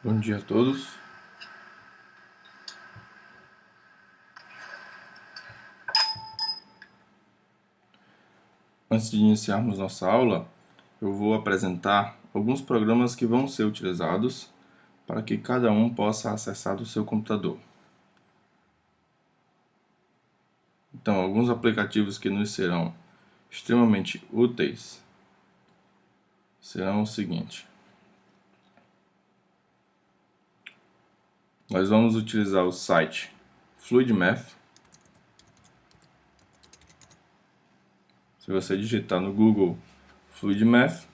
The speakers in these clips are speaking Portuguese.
Bom dia a todos. Antes de iniciarmos nossa aula, eu vou apresentar alguns programas que vão ser utilizados para que cada um possa acessar do seu computador. Então, alguns aplicativos que nos serão extremamente úteis serão o seguinte. Nós vamos utilizar o site FluidMath. Se você digitar no Google FluidMath,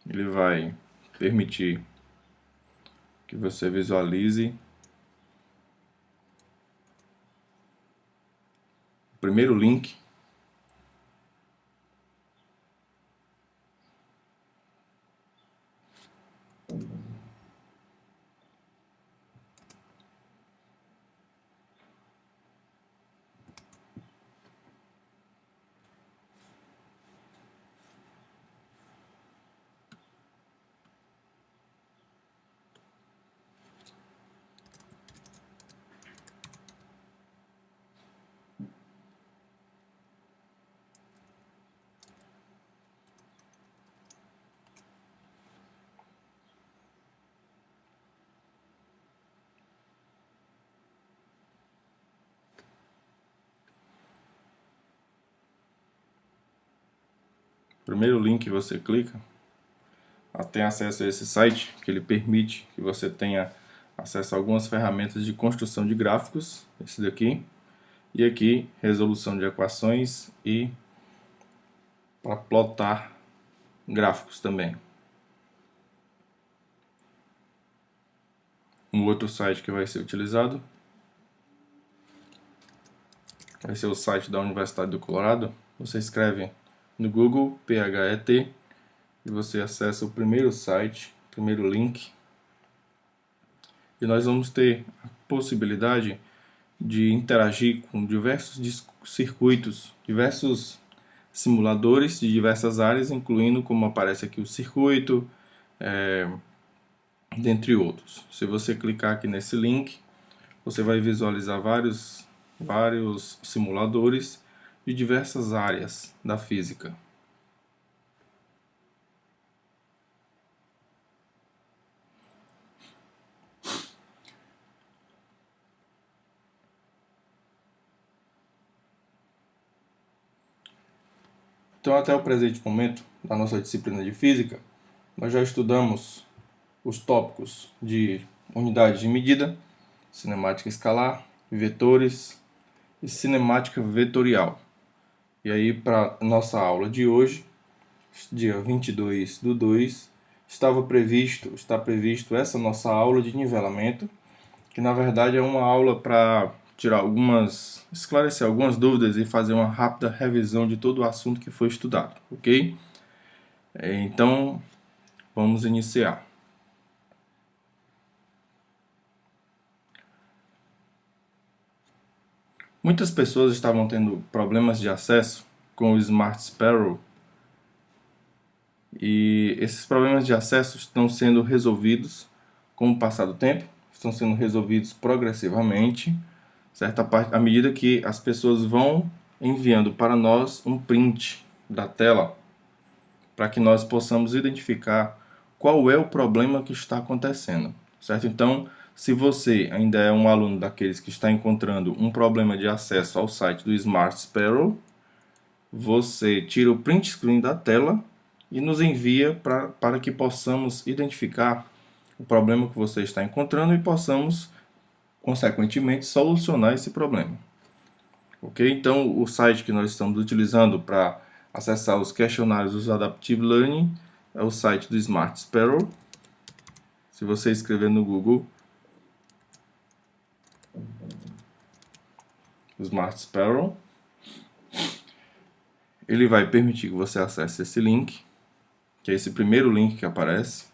ele vai permitir que você visualize o primeiro link. Primeiro link que você clica, tem acesso a esse site, que ele permite que você tenha acesso a algumas ferramentas de construção de gráficos, esse daqui, e aqui resolução de equações e para plotar gráficos também. Um outro site que vai ser utilizado vai ser o site da Universidade do Colorado. Você escreve no Google PHET e você acessa o primeiro site, o primeiro link, e nós vamos ter a possibilidade de interagir com diversos circuitos, diversos simuladores de diversas áreas, incluindo como aparece aqui o circuito, dentre outros. Se você clicar aqui nesse link, você vai visualizar vários simuladores de diversas áreas da física. Então, até o presente momento da nossa disciplina de física, nós já estudamos os tópicos de unidades de medida, cinemática escalar, vetores e cinemática vetorial. E aí, para nossa aula de hoje, dia 22/2, está previsto essa nossa aula de nivelamento, que na verdade é uma aula para esclarecer algumas dúvidas e fazer uma rápida revisão de todo o assunto que foi estudado, ok? Então, vamos iniciar. Muitas pessoas estavam tendo problemas de acesso com o Smart Sparrow, e esses problemas de acesso estão sendo resolvidos com o passar do tempo, estão sendo resolvidos progressivamente, certo? À medida que as pessoas vão enviando para nós um print da tela, para que nós possamos identificar qual é o problema que está acontecendo, certo? Então, se você ainda é um aluno daqueles que está encontrando um problema de acesso ao site do Smart Sparrow, você tira o print screen da tela e nos envia para que possamos identificar o problema que você está encontrando e possamos, consequentemente, solucionar esse problema. Ok? Então, o site que nós estamos utilizando para acessar os questionários dos Adaptive Learning é o site do Smart Sparrow. Se você escrever no Google Smart Sparrow, ele vai permitir que você acesse esse link, que é esse primeiro link que aparece.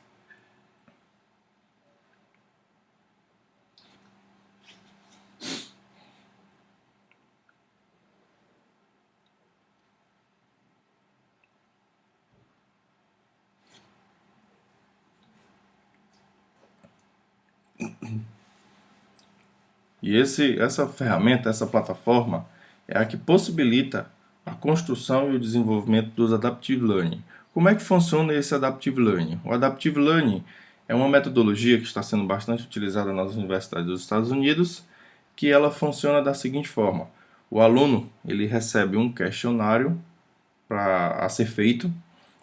E essa ferramenta, essa plataforma, é a que possibilita a construção e o desenvolvimento dos Adaptive Learning. Como é que funciona esse Adaptive Learning? O Adaptive Learning é uma metodologia que está sendo bastante utilizada nas universidades dos Estados Unidos, que ela funciona da seguinte forma. O aluno ele recebe um questionário a ser feito,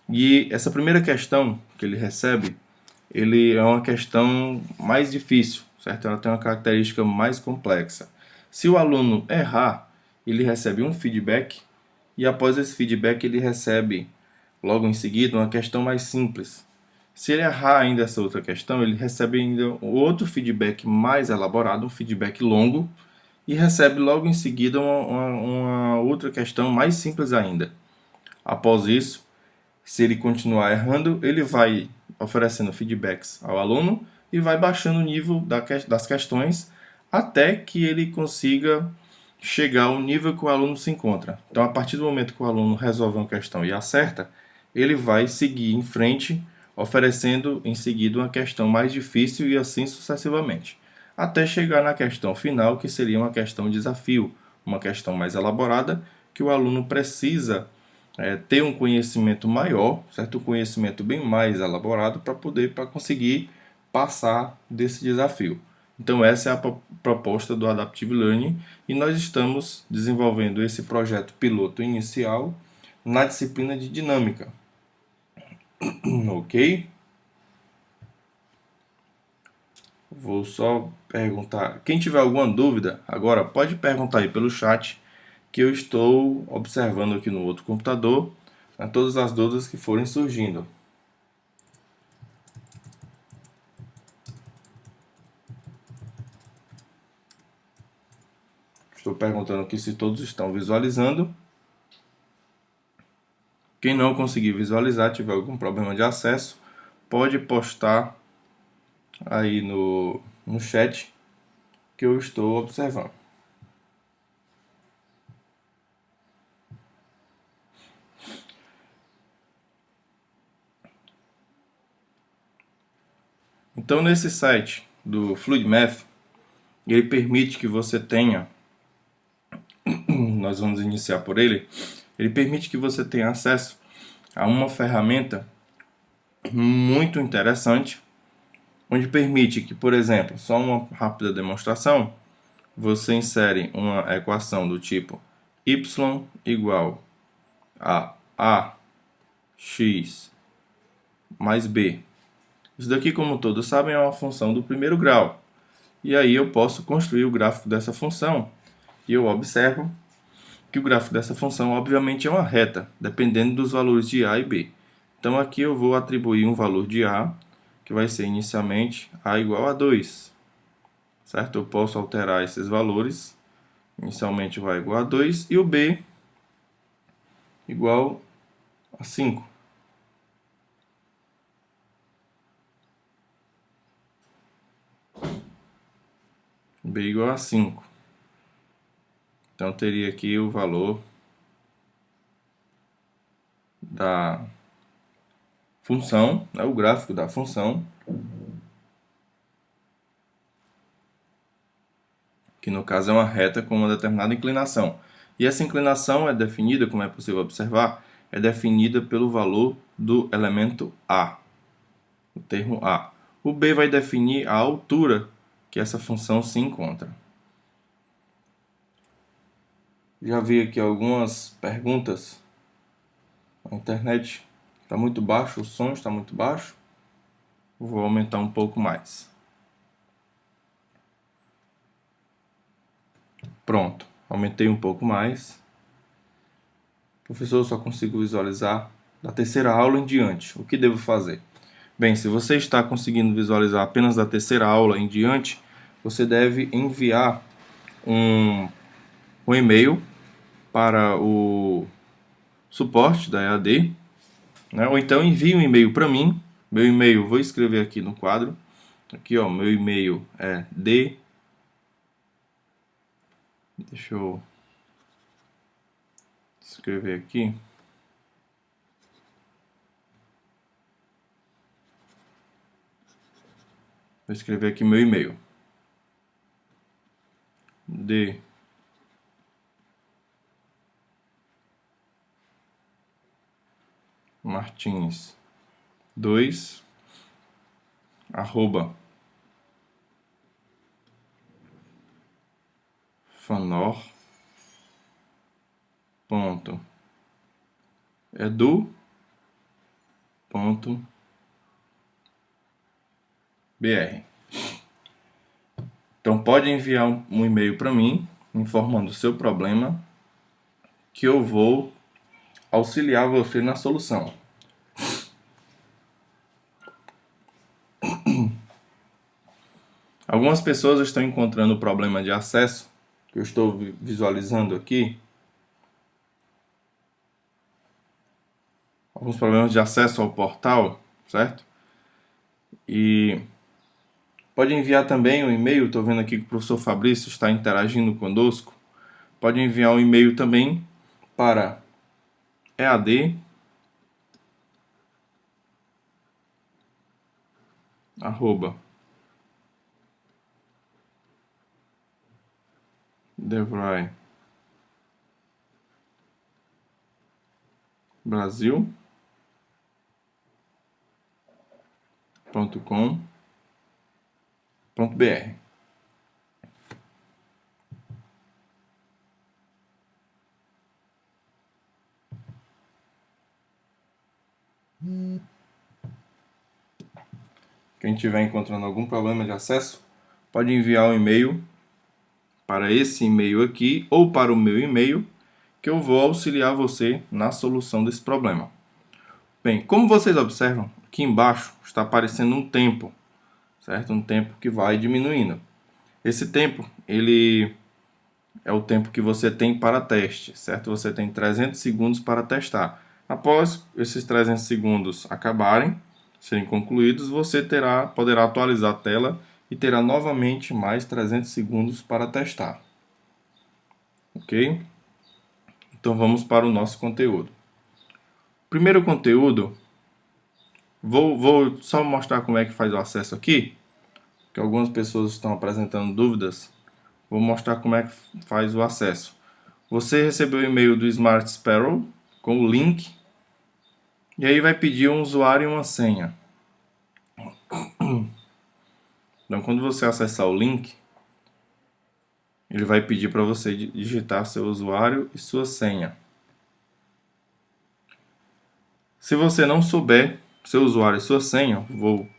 e essa primeira questão que ele recebe, ele é uma questão mais difícil, certo? Ela tem uma característica mais complexa. Se o aluno errar, ele recebe um feedback, e após esse feedback ele recebe logo em seguida uma questão mais simples. Se ele errar ainda essa outra questão, ele recebe ainda outro feedback mais elaborado, um feedback longo, e recebe logo em seguida uma outra questão mais simples ainda. Após isso, se ele continuar errando, ele vai oferecendo feedbacks ao aluno e vai baixando o nível das questões até que ele consiga chegar ao nível que o aluno se encontra. Então, a partir do momento que o aluno resolve uma questão e acerta, ele vai seguir em frente, oferecendo em seguida uma questão mais difícil e assim sucessivamente, até chegar na questão final, que seria uma questão desafio, uma questão mais elaborada, que o aluno precisa ter um conhecimento maior, certo? Um conhecimento bem mais elaborado para conseguir passar desse desafio. Então essa é a proposta do Adaptive Learning e nós estamos desenvolvendo esse projeto piloto inicial na disciplina de dinâmica. Ok? Vou só perguntar. Quem tiver alguma dúvida, agora pode perguntar aí pelo chat, que eu estou observando aqui no outro computador, todas as dúvidas que forem surgindo. Estou perguntando aqui se todos estão visualizando. Quem não conseguir visualizar, tiver algum problema de acesso, pode postar aí no chat que eu estou observando. Então, nesse site do FluidMath, ele permite que você tenha, nós vamos iniciar por ele permite que você tenha acesso a uma ferramenta muito interessante, onde permite que, por exemplo, só uma rápida demonstração, você insere uma equação do tipo y igual a ax mais b. Isso daqui, como todos sabem, é uma função do primeiro grau. E aí eu posso construir o gráfico dessa função e eu observo que o gráfico dessa função obviamente é uma reta, dependendo dos valores de a e b. Então aqui eu vou atribuir um valor de a, que vai ser inicialmente a igual a 2. Certo? Eu posso alterar esses valores. Inicialmente vai igual a 2 e o b igual a 5. B igual a 5. Então teria aqui o valor da função, né, o gráfico da função, que no caso é uma reta com uma determinada inclinação. E essa inclinação é definida, como é possível observar, é definida pelo valor do elemento a, o termo a. O b vai definir a altura que essa função se encontra. Já vi aqui algumas perguntas. A internet está muito baixo, o som está muito baixo. Vou aumentar um pouco mais. Pronto, aumentei um pouco mais. Professor, eu só consigo visualizar da terceira aula em diante. O que devo fazer? Bem, se você está conseguindo visualizar apenas da terceira aula em diante, você deve enviar um e-mail para o suporte da EAD, né? Ou então envie um e-mail para mim. Meu e-mail, vou escrever aqui no quadro. Aqui, ó, meu e-mail é deixa eu escrever aqui. Vou escrever aqui meu e-mail. D Martins 2 arroba fanor.edu.br. Então pode enviar um e-mail para mim informando o seu problema, que eu vou auxiliar você na solução. Algumas pessoas estão encontrando problema de acesso, que eu estou visualizando aqui. Alguns problemas de acesso ao portal, certo? E pode enviar também um e-mail. Estou vendo aqui que o professor Fabrício está interagindo conosco. Pode enviar um e-mail também para EAD arroba DeVry Brasil.com.br. Quem estiver encontrando algum problema de acesso, pode enviar um e-mail para esse e-mail aqui ou para o meu e-mail, que eu vou auxiliar você na solução desse problema. Bem, como vocês observam, aqui embaixo está aparecendo um tempo, certo? Um tempo que vai diminuindo. Esse tempo, ele é o tempo que você tem para teste, certo? Você tem 300 segundos para testar. Após esses 300 segundos acabarem, serem concluídos, você poderá atualizar a tela e terá novamente mais 300 segundos para testar. Ok? Então vamos para o nosso conteúdo. Primeiro conteúdo, vou só mostrar como é que faz o acesso aqui, que algumas pessoas estão apresentando dúvidas. Vou mostrar como é que faz o acesso. Você recebeu o e-mail do Smart Sparrow com o link, e aí vai pedir um usuário e uma senha. Então, quando você acessar o link, ele vai pedir para você digitar seu usuário e sua senha. Se você não souber seu usuário e sua senha,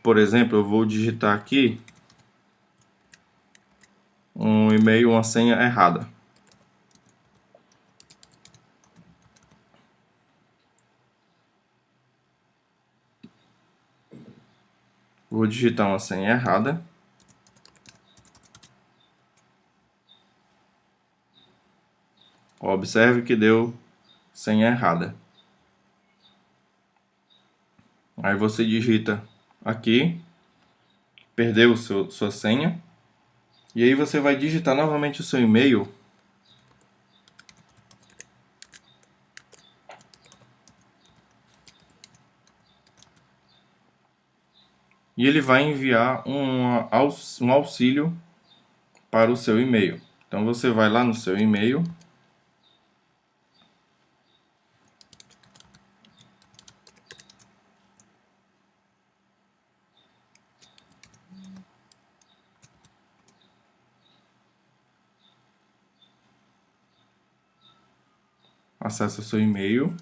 por exemplo, eu vou digitar aqui um e-mail, uma senha errada. Vou digitar uma senha errada. Observe que deu senha errada. Aí você digita aqui, perdeu sua senha, e aí você vai digitar novamente o seu e-mail. E ele vai enviar um auxílio para o seu e-mail. Então você vai lá no seu e-mail. Acesse o seu e-mail.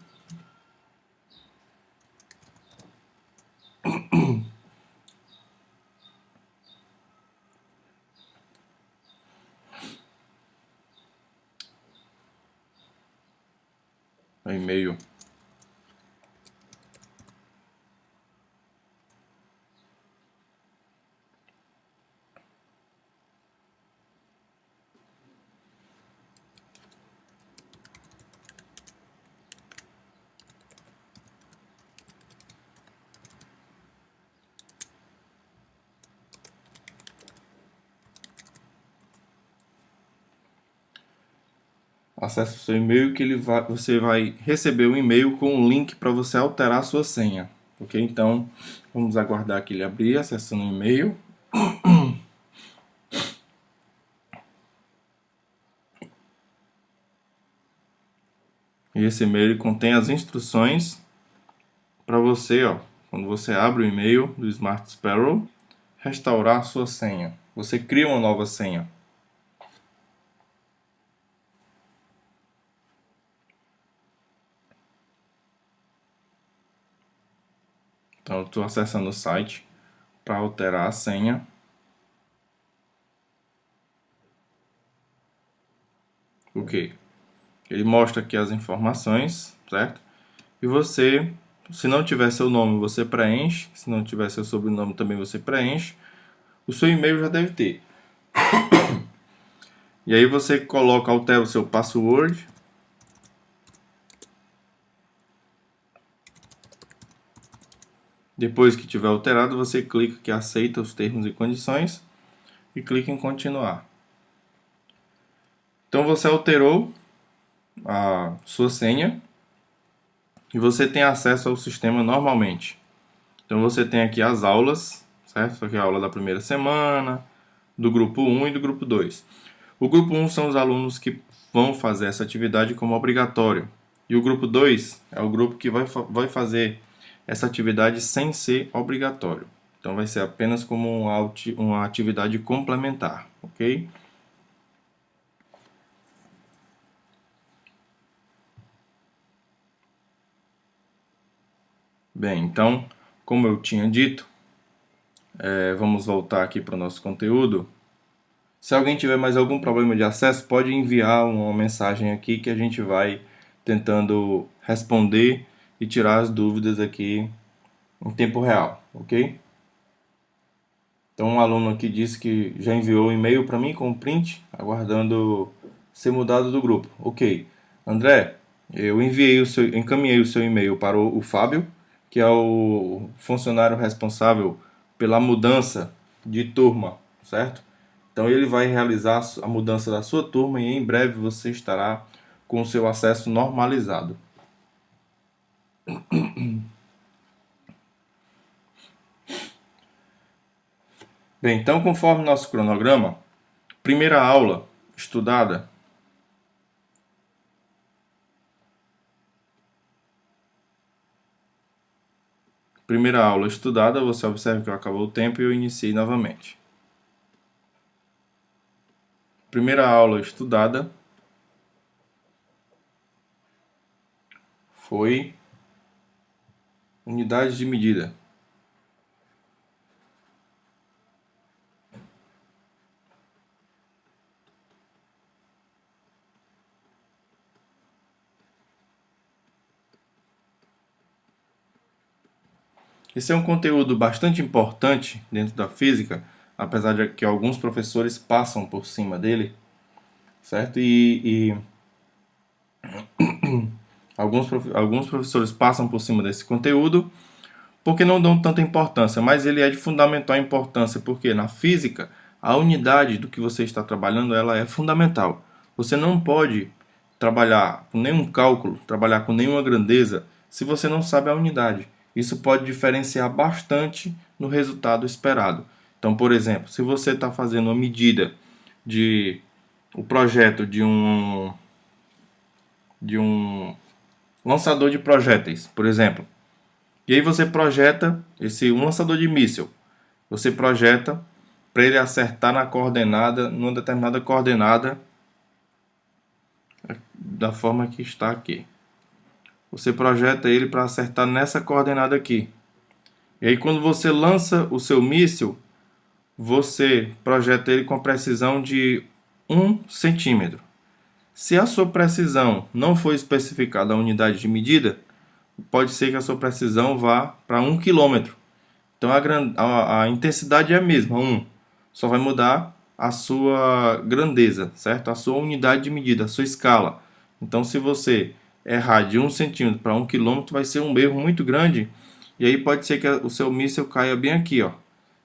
O e-mail. Acesse o seu e-mail que você vai receber um e-mail com um link para você alterar a sua senha. Ok? Então, vamos aguardar que ele abrir, acessando o e-mail. E esse e-mail ele contém as instruções para você, ó, quando você abre o e-mail do Smart Sparrow, restaurar a sua senha. Você cria uma nova senha. Então, eu estou acessando o site para alterar a senha. Ok. Ele mostra aqui as informações, certo? E você, se não tiver seu nome, você preenche. Se não tiver seu sobrenome, também você preenche. O seu e-mail já deve ter. E aí você coloca, altera o seu password. Depois que tiver alterado, você clica que aceita os termos e condições e clica em continuar. Então você alterou a sua senha e você tem acesso ao sistema normalmente. Então você tem aqui as aulas, certo? Isso aqui é a aula da primeira semana, do grupo 1 e do grupo 2. O grupo 1 são os alunos que vão fazer essa atividade como obrigatório. E o grupo 2 é o grupo que vai fazer essa atividade sem ser obrigatório. Então vai ser apenas como uma atividade complementar, ok? Bem, então, como eu tinha dito, vamos voltar aqui para o nosso conteúdo. Se alguém tiver mais algum problema de acesso, pode enviar uma mensagem aqui que a gente vai tentando responder e tirar as dúvidas aqui em tempo real, ok? Então, um aluno aqui disse que já enviou um e-mail para mim com um print, aguardando ser mudado do grupo. Ok. André, eu encaminhei o seu e-mail para o Fábio, que é o funcionário responsável pela mudança de turma, certo? Então ele vai realizar a mudança da sua turma e em breve você estará com o seu acesso normalizado. Bem, então conforme nosso cronograma, primeira aula estudada. Primeira aula estudada, você observa que acabou o tempo e eu iniciei novamente. Primeira aula estudada foi unidade de medida. Esse é um conteúdo bastante importante dentro da física, apesar de que alguns professores passam por cima dele, certo? E alguns professores passam por cima desse conteúdo porque não dão tanta importância, mas ele é de fundamental importância, porque na física a unidade do que você está trabalhando ela é fundamental. Você não pode trabalhar com nenhum cálculo, trabalhar com nenhuma grandeza, se você não sabe a unidade. Isso pode diferenciar bastante no resultado esperado. Então, por exemplo, se você está fazendo uma medida de o projeto de um lançador de projéteis, por exemplo, e aí você projeta um lançador de míssil. Você projeta para ele acertar na coordenada, numa determinada coordenada, da forma que está aqui. Você projeta ele para acertar nessa coordenada aqui. E aí quando você lança o seu míssil, você projeta ele com a precisão de 1 centímetro. Se a sua precisão não for especificada a unidade de medida, pode ser que a sua precisão vá para 1 quilômetro. Então a intensidade é a mesma, 1. Só vai mudar a sua grandeza, certo? A sua unidade de medida, a sua escala. Então se você errar de 1 centímetro para 1 quilômetro, vai ser um erro muito grande. E aí pode ser que o seu míssil caia bem aqui, ó.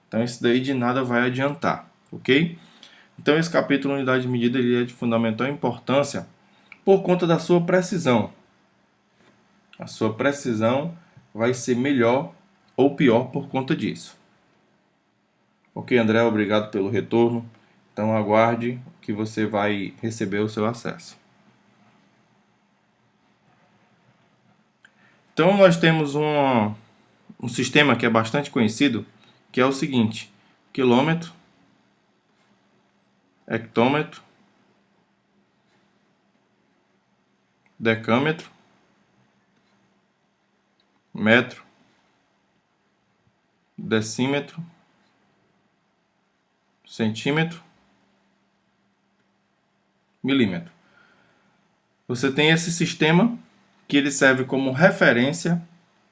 Então isso daí de nada vai adiantar, ok? Então esse capítulo unidade de medida ele é de fundamental importância por conta da sua precisão. A sua precisão vai ser melhor ou pior por conta disso. Ok, André, obrigado pelo retorno. Então aguarde que você vai receber o seu acesso. Então nós temos um sistema que é bastante conhecido, que é o seguinte: quilômetro, hectômetro, decâmetro, metro, decímetro, centímetro, milímetro. Você tem esse sistema que ele serve como referência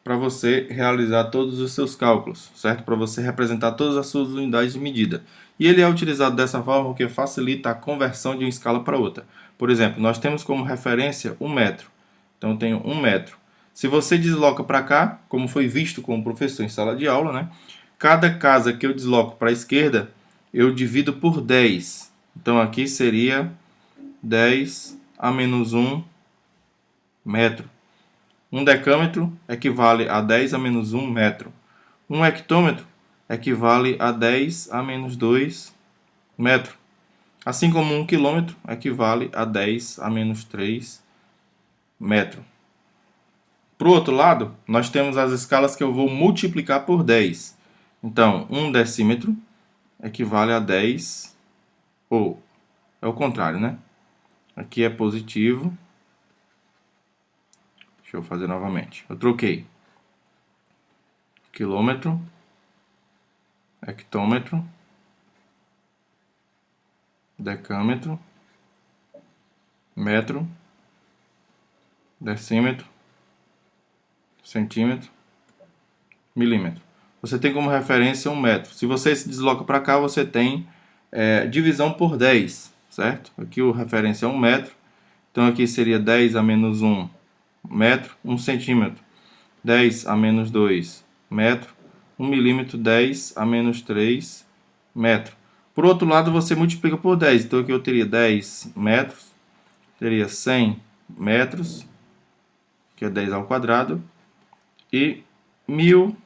para você realizar todos os seus cálculos, certo? Para você representar todas as suas unidades de medida. E ele é utilizado dessa forma porque facilita a conversão de uma escala para outra. Por exemplo, nós temos como referência um metro. Então, eu tenho 1 metro. Se você desloca para cá, como foi visto com o professor em sala de aula, né? Cada casa que eu desloco para a esquerda, eu divido por 10. Então, aqui seria 10 a menos 1 metro. Um decâmetro equivale a 10 a menos 1 metro. Um hectômetro equivale a 10 a menos 2 metro. Assim como um quilômetro equivale a 10 a menos 3 metro. Para o outro lado, nós temos as escalas que eu vou multiplicar por 10. Então, um decímetro equivale a 10, ou é o contrário, né? Aqui é positivo. Deixa eu fazer novamente. Eu troquei. Quilômetro, hectômetro, decâmetro, metro, decímetro, centímetro, milímetro. Você tem como referência 1 metro. Se você se desloca para cá, você tem divisão por 10, certo? Aqui o referência é 1 metro. Então aqui seria 10 a menos 1 metro, 1 centímetro. 10 a menos 2 metro. 1 milímetro, 10 a menos 3 metro. Por outro lado, você multiplica por 10. Então aqui eu teria 10 metros. Teria 100 metros, que é 10 ao quadrado. E 1000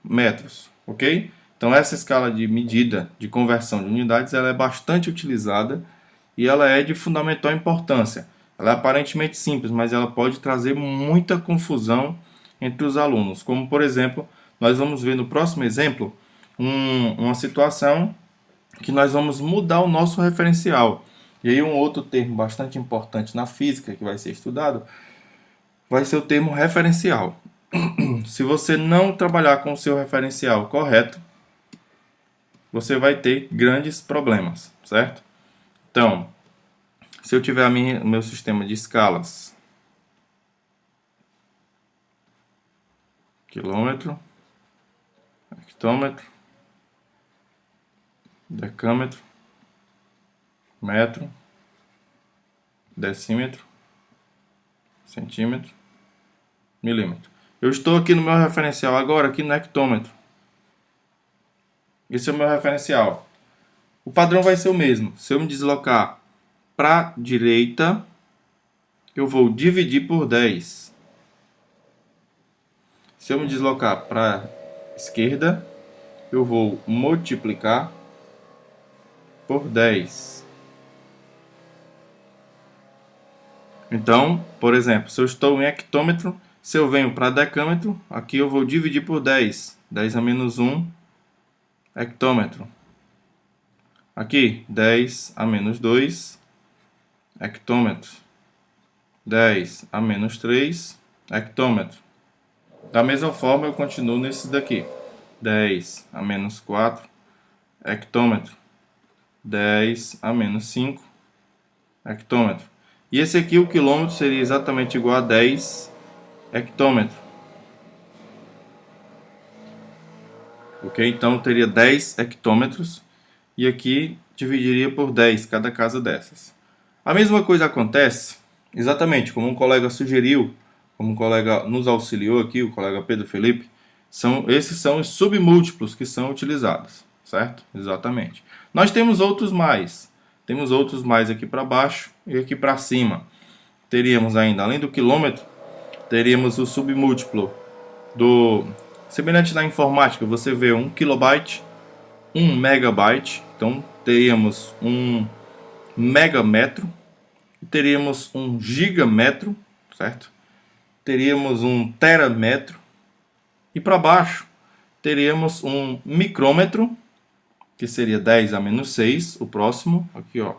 metros, ok? Então essa escala de medida de conversão de unidades ela é bastante utilizada e ela é de fundamental importância. Ela é aparentemente simples, mas ela pode trazer muita confusão entre os alunos. Como, por exemplo, nós vamos ver no próximo exemplo uma situação que nós vamos mudar o nosso referencial. E aí um outro termo bastante importante na física que vai ser estudado vai ser o termo referencial. Se você não trabalhar com o seu referencial correto, você vai ter grandes problemas, certo? Então, se eu tiver meu sistema de escalas, quilômetro, hectômetro, decâmetro, metro, decímetro, centímetro, milímetro. Eu estou aqui no meu referencial agora, aqui no hectômetro. Esse é o meu referencial. O padrão vai ser o mesmo. Se eu me deslocar para a direita, eu vou dividir por 10. Se eu me deslocar para a esquerda, eu vou multiplicar por 10. Então, por exemplo, se eu estou em hectômetro, se eu venho para decâmetro, aqui eu vou dividir por 10. 10 a menos 1 hectômetro. Aqui, 10 a menos 2 hectômetro. 10 a menos 3 hectômetro. Da mesma forma, eu continuo nesses daqui. 10 a menos 4 hectômetro. 10 a menos 5 hectômetro. E esse aqui, o quilômetro, seria exatamente igual a 10 hectômetro. Ok? Então, eu teria 10 hectômetros. E aqui, dividiria por 10 cada casa dessas. A mesma coisa acontece, exatamente como um colega sugeriu, como um colega nos auxiliou aqui, o colega Pedro Felipe, esses são os submúltiplos que são utilizados, certo? Exatamente. Nós temos outros mais. Temos outros mais aqui para baixo e aqui para cima. Teríamos ainda, além do quilômetro, teríamos o submúltiplo do... Semelhante na informática, você vê 1 kilobyte, 1 megabyte. Então, teríamos um megametro e teríamos um gigametro, certo? teríamos um teramέτro. E para baixo, teríamos um micrômetro, que seria 10 a menos 6. O próximo, aqui ó,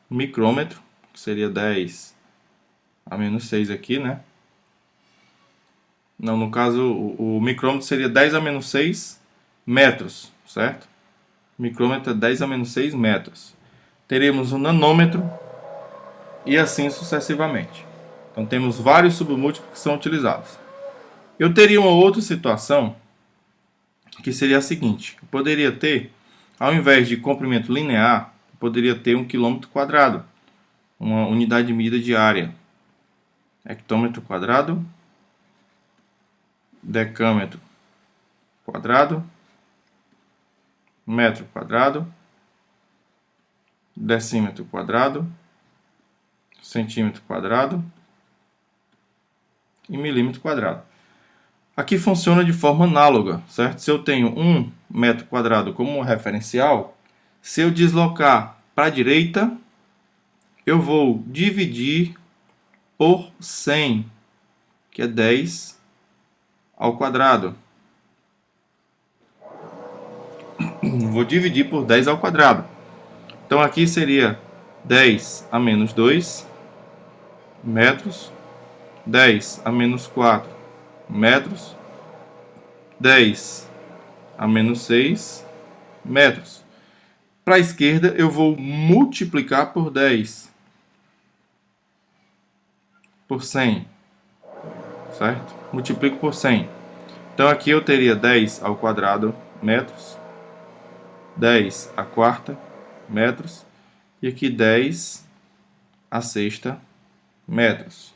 micrômetro, que seria 10 a menos 6 aqui, né? Não, no caso, o micrômetro seria 10 a menos 6 metros, certo? O micrômetro é 10 a menos 6 metros. Teremos um nanômetro e assim sucessivamente. Então temos vários submúltiplos que são utilizados. Eu teria uma outra situação que seria a seguinte: eu poderia ter, ao invés de comprimento linear, eu poderia ter um quilômetro quadrado, uma unidade de medida de área. Hectômetro quadrado, decâmetro quadrado, metro quadrado, decímetro quadrado, centímetro quadrado e milímetro quadrado. Aqui funciona de forma análoga, certo? Se eu tenho 1 metro quadrado como referencial, se eu deslocar para a direita, eu vou dividir por 100, que é 10 ao quadrado. Vou dividir por 10 ao quadrado. Então aqui seria 10 a menos 2 metros, 10 a menos 4 metros, 10 a menos 6 metros. Para a esquerda eu vou multiplicar por 10 por 100, certo? Multiplico por 100. Então aqui eu teria 10 ao quadrado metros, 10 a quarta metros e aqui 10 a sexta metros.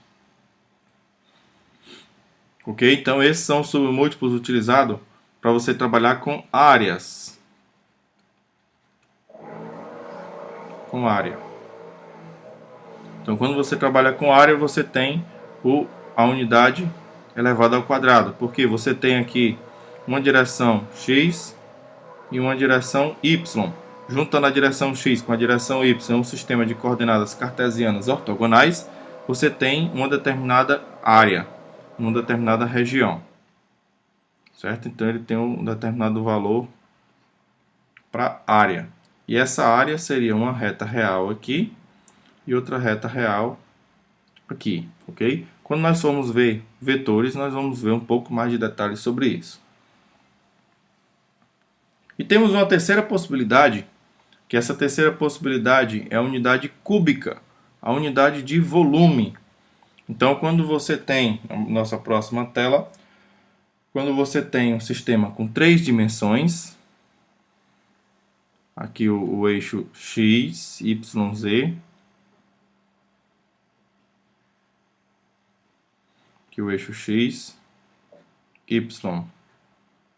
Ok? Então esses são os submúltiplos utilizados para você trabalhar com áreas. Com área. Então quando você trabalha com área, você tem a unidade elevada ao quadrado. Porque você tem aqui uma direção x e uma direção y. Juntando a direção x com a direção y em um sistema de coordenadas cartesianas ortogonais, você tem uma determinada área, uma determinada região. Certo? Então ele tem um determinado valor para área. E essa área seria uma reta real aqui e outra reta real aqui, ok? Quando nós formos ver vetores, nós vamos ver um pouco mais de detalhes sobre isso. E temos uma terceira possibilidade, que essa terceira possibilidade é a unidade cúbica, a unidade de volume. Então, quando você tem, na nossa próxima tela, quando você tem um sistema com 3 dimensões, aqui o eixo x, y, z, aqui o eixo x, y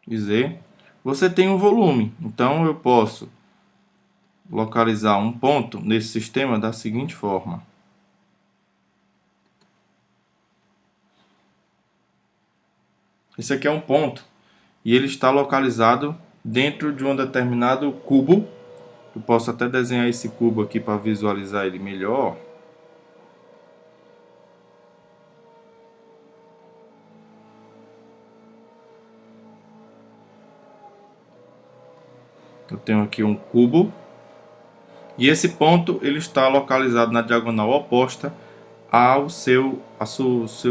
e z, você tem um volume. Então, eu posso localizar um ponto nesse sistema da seguinte forma. Esse aqui é um ponto e ele está localizado dentro de um determinado cubo. Eu posso até desenhar esse cubo aqui para visualizar ele melhor. Eu tenho aqui um cubo e esse ponto ele está localizado na diagonal oposta ao seu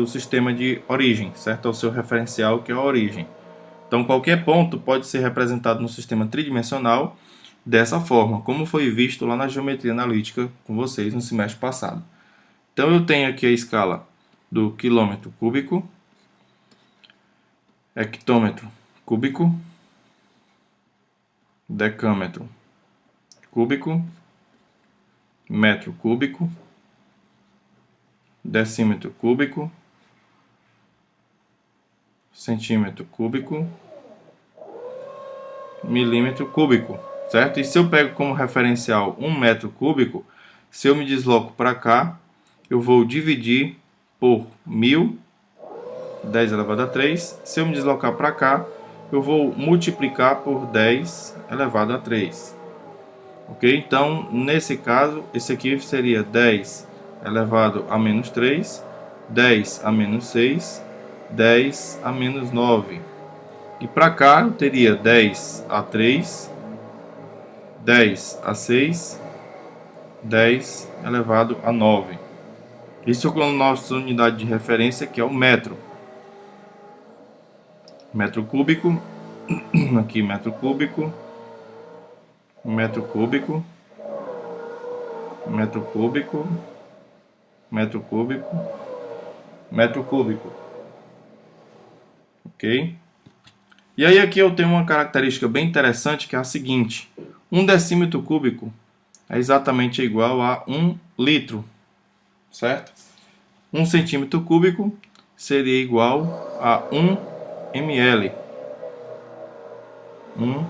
sistema de origem, certo? Ao seu referencial, que é a origem. Então qualquer ponto pode ser representado no sistema tridimensional dessa forma, como foi visto lá na geometria analítica com vocês no semestre passado. Então eu tenho aqui a escala do quilômetro cúbico, hectômetro cúbico, decâmetro cúbico, metro cúbico, decímetro cúbico, centímetro cúbico, milímetro cúbico, certo? E se eu pego como referencial 1 metro cúbico, se eu me desloco para cá, eu vou dividir por 1000, 10 elevado a 3. Se eu me deslocar para cá, eu vou multiplicar por 10 elevado a 3. Ok? Então, nesse caso, esse aqui seria 10 elevado a menos 3, 10 a menos 6 10 a menos 9. E para cá eu teria 10 a 3, 10 a 6, 10 elevado a 9. Isso com a nossa unidade de referência, que é o metro. Metro cúbico, aqui metro cúbico, metro cúbico, metro cúbico, metro cúbico, metro cúbico. Ok? E aí aqui eu tenho uma característica bem interessante, que é a seguinte: 1 decímetro cúbico é exatamente igual a 1 litro, certo? 1 centímetro cúbico seria igual a 1 ml, 1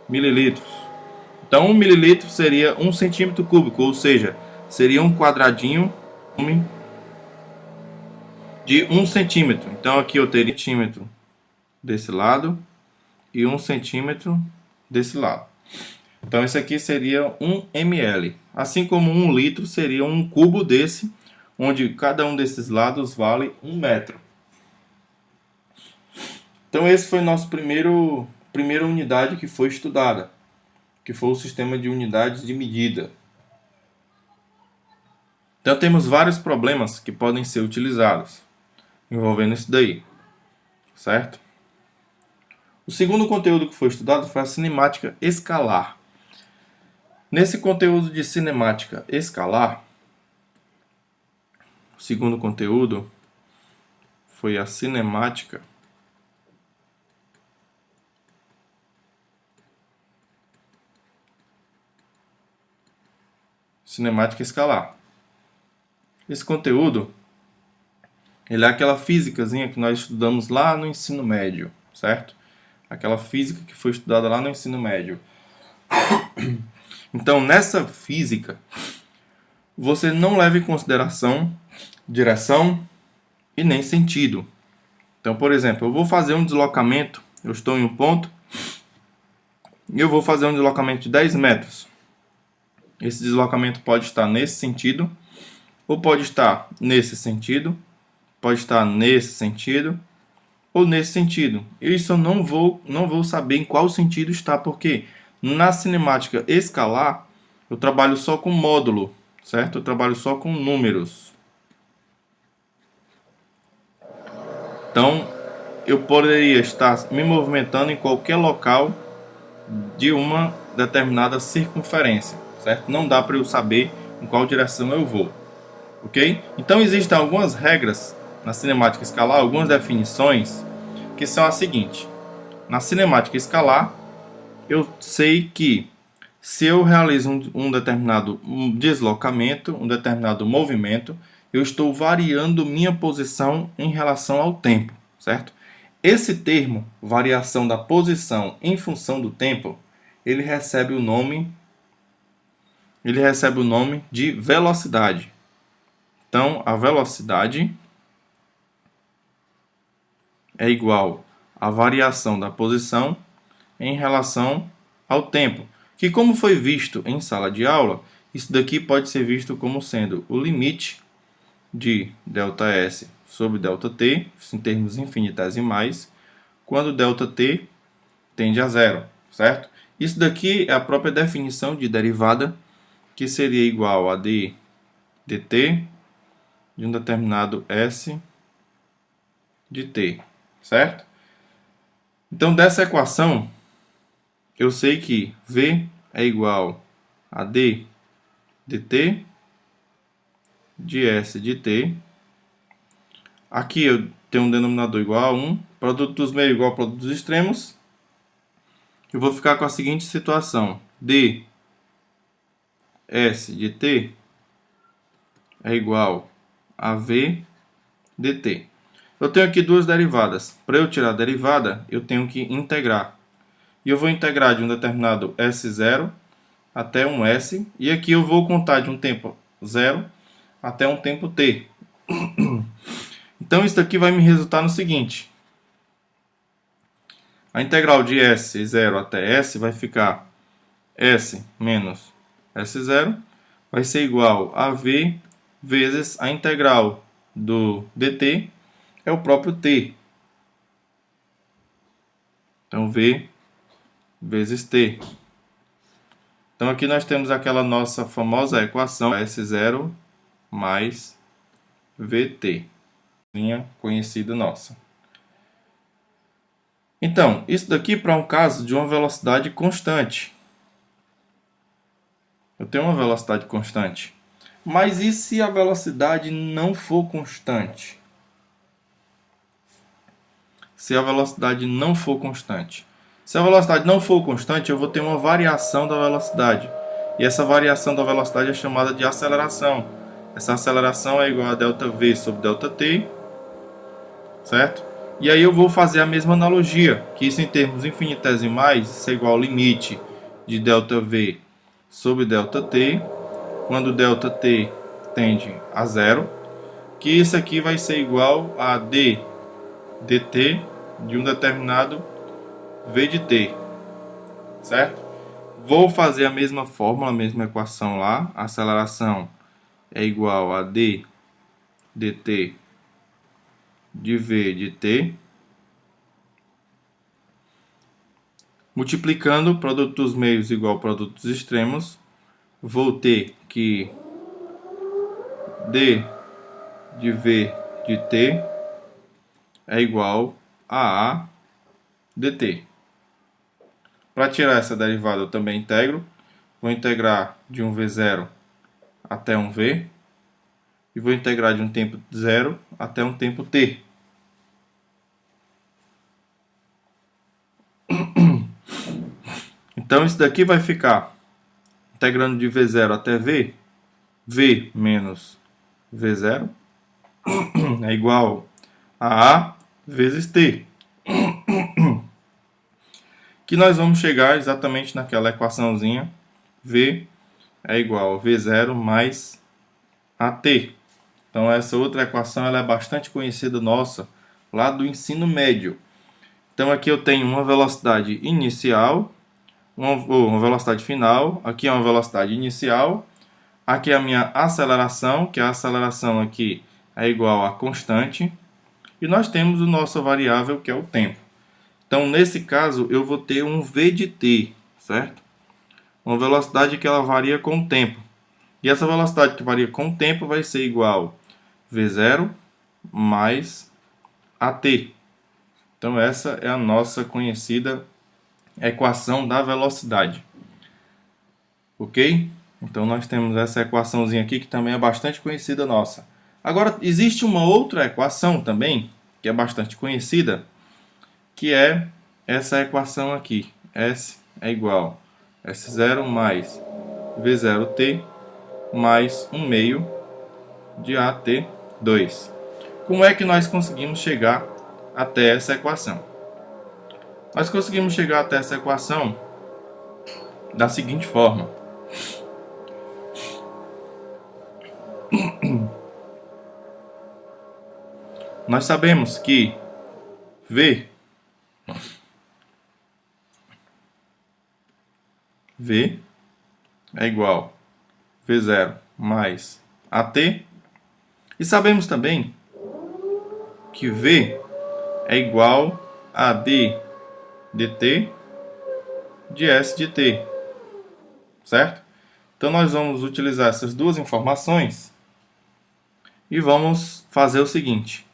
mililitros. Então 1 mililitro seria 1 centímetro cúbico, ou seja, seria um quadradinho de 1 centímetro. Então aqui eu teria 1 centímetro desse lado e 1 centímetro desse lado. Então esse aqui seria 1 ml. Assim como 1 litro seria um cubo desse, onde cada um desses lados vale 1 metro. Então esse foi nosso primeira unidade que foi estudada, que foi o sistema de unidades de medida. Então temos vários problemas que podem ser utilizados envolvendo isso daí, certo? O segundo conteúdo que foi estudado foi a cinemática escalar. Nesse conteúdo de cinemática escalar, o segundo conteúdo foi a cinemática escalar. Esse conteúdo, ele é aquela físicazinha que nós estudamos lá no ensino médio, certo? Aquela física que foi estudada lá no ensino médio. Então, nessa física, você não leva em consideração direção e nem sentido. Então, por exemplo, eu vou fazer um deslocamento, eu estou em um ponto e eu vou fazer um deslocamento de 10 metros. Esse deslocamento pode estar nesse sentido, ou pode estar nesse sentido, pode estar nesse sentido, ou nesse sentido. Isso eu não vou saber em qual sentido está, porque na cinemática escalar eu trabalho só com módulo, certo? Eu trabalho só com números. Então eu poderia estar me movimentando em qualquer local de uma determinada circunferência, certo? Não dá para eu saber em qual direção eu vou, ok? Então existem algumas regras na cinemática escalar, algumas definições, que são as seguintes. Na cinemática escalar, eu sei que se eu realizo um determinado deslocamento, um determinado movimento, eu estou variando minha posição em relação ao tempo, certo? Esse termo, variação da posição em função do tempo, ele recebe o nome de velocidade. Então, a velocidade é igual à variação da posição em relação ao tempo. Que, como foi visto em sala de aula, isso daqui pode ser visto como sendo o limite de ΔS sobre ΔT, em termos infinitesimais, quando ΔT tende a zero, certo? Isso daqui é a própria definição de derivada, que seria igual a dt de um determinado S de t, certo? Então, dessa equação, eu sei que V é igual a d dt de S de t. Aqui eu tenho um denominador igual a 1, produto dos meios igual ao produto dos extremos. Eu vou ficar com a seguinte situação: d S de t é igual a V dt. Eu tenho aqui duas derivadas. Para eu tirar a derivada, eu tenho que integrar. E eu vou integrar de um determinado S0 até um S. E aqui eu vou contar de um tempo 0 até um tempo t. Então isso aqui vai me resultar no seguinte: a integral de S0 até S vai ficar S menos S0, vai ser igual a V vezes a integral do dt é o próprio t. Então, V vezes t. Então, aqui nós temos aquela nossa famosa equação S0 mais VT, linha conhecida nossa. Então, isso daqui para um caso de uma velocidade constante. Eu tenho uma velocidade constante. Mas e se a velocidade não for constante? Se a velocidade não for constante. Se a velocidade não for constante, eu vou ter uma variação da velocidade. E essa variação da velocidade é chamada de aceleração. Essa aceleração é igual a ΔV sobre ΔT, certo? E aí eu vou fazer a mesma analogia, que isso em termos infinitesimais, isso é igual ao limite de ΔV sobre ΔT, quando ΔT tende a zero, que isso aqui vai ser igual a d dt de um determinado v de t, certo? Vou fazer a mesma fórmula, a mesma equação lá. A aceleração é igual a d dt de v de t, multiplicando produto dos meios igual ao produto dos extremos, vou ter que d de v de t é igual a dt. Para tirar essa derivada eu também integro. Vou integrar de um v0 até um v. E vou integrar de um tempo zero até um tempo t. Então isso daqui vai ficar integrando de v0 até v. V menos v0 é igual a vezes t. Que nós vamos chegar exatamente naquela equaçãozinha. V é igual a v0 mais at. Então essa outra equação ela é bastante conhecida nossa lá do ensino médio. Então aqui eu tenho uma velocidade inicial, uma velocidade final, aqui é uma velocidade inicial, aqui é a minha aceleração, que a aceleração aqui é igual a constante, e nós temos a nossa variável que é o tempo. Então nesse caso eu vou ter um v de t, certo? Uma velocidade que ela varia com o tempo. E essa velocidade que varia com o tempo vai ser igual a v0 mais at. Então essa é a nossa conhecida equação da velocidade. Ok? Então nós temos essa equaçãozinha aqui que também é bastante conhecida nossa. Agora existe uma outra equação também, que é bastante conhecida, que é essa equação aqui. S é igual a S0 mais V0t mais 1 meio de AT2. Como é que nós conseguimos chegar até essa equação? Nós conseguimos chegar até essa equação da seguinte forma. Nós sabemos que V é igual a V0 mais AT. E sabemos também que V é igual a d dt de S de t, certo? Então nós vamos utilizar essas duas informações e vamos fazer o seguinte.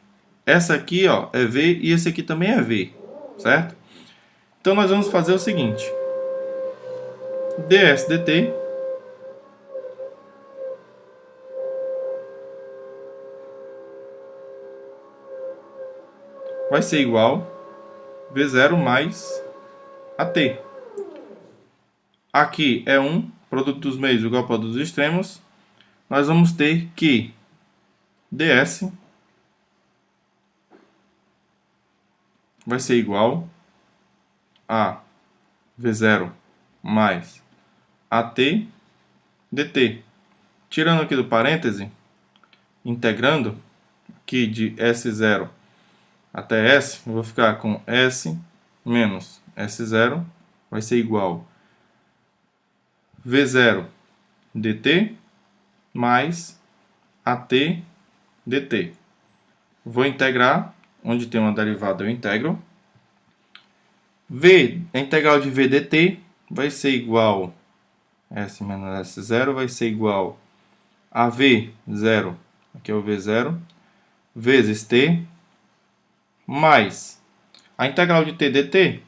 Essa aqui ó, é V e esse aqui também é V, certo? Então nós vamos fazer o seguinte. ds dt vai ser igual a V0 mais AT. Aqui é 1, produto dos meios igual ao produto dos extremos. Nós vamos ter que ds vai ser igual a V0 mais AT dt. Tirando aqui do parêntese, integrando aqui de S0 até S, eu vou ficar com S menos S0 vai ser igual a V0 dt mais AT dt. Vou integrar onde tem uma derivada eu integro. V, a integral de V dt vai ser igual S menos S0 vai ser igual a V0, aqui é o V0, vezes T, mais a integral de T dt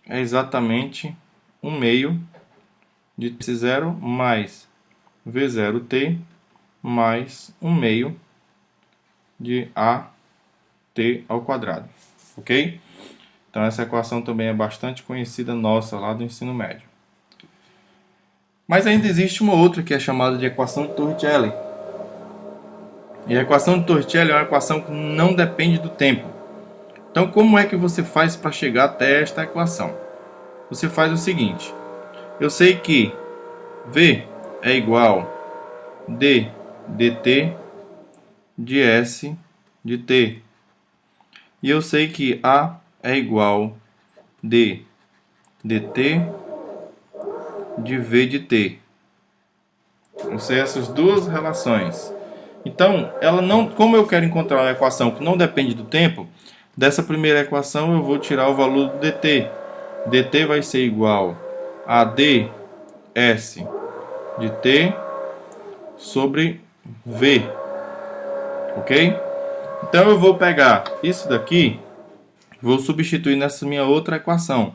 é exatamente 1 meio de S0 mais V0T mais 1 meio de AT ao quadrado, ok? Então essa equação também é bastante conhecida nossa lá do ensino médio. Mas ainda existe uma outra que é chamada de equação de Torricelli. E a equação de Torricelli é uma equação que não depende do tempo. Então como é que você faz para chegar até esta equação? Você faz o seguinte, eu sei que V é igual d dt de S de t. E eu sei que A é igual d dt de V de t. Eu sei essas duas relações. Então, ela não, como eu quero encontrar uma equação que não depende do tempo, dessa primeira equação eu vou tirar o valor do dt. dt vai ser igual a ds de t sobre v. Ok? Então eu vou pegar isso daqui, vou substituir nessa minha outra equação.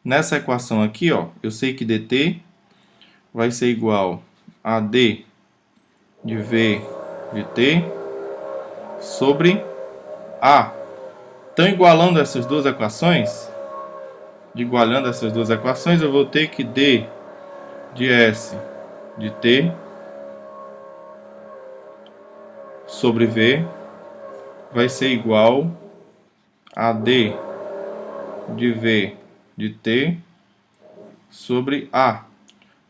Nessa equação aqui, ó, eu sei que dt vai ser igual a d de v de t sobre a. Então, igualando essas duas equações, eu vou ter que d de s de t sobre v vai ser igual a d de v de t sobre a.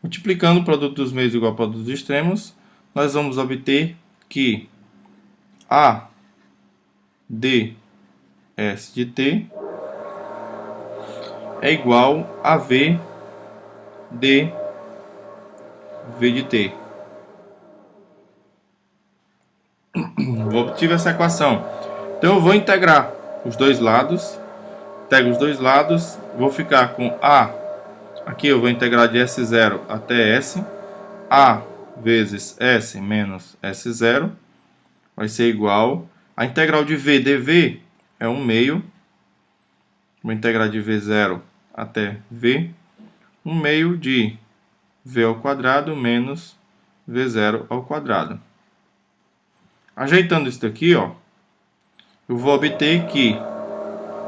Multiplicando o produto dos meios igual ao produto dos extremos, nós vamos obter que a ds de t é igual a v de v de t. Obtive essa equação. Então eu vou integrar os dois lados. Integro os dois lados. Vou ficar com a. Aqui eu vou integrar de S0 até S. A vezes S menos S0 vai ser igual. A integral de V dV é 1 meio. Vou integrar de V0 até V. 1 meio de V ao quadrado menos V0 ao quadrado. Ajeitando isso daqui, ó, eu vou obter que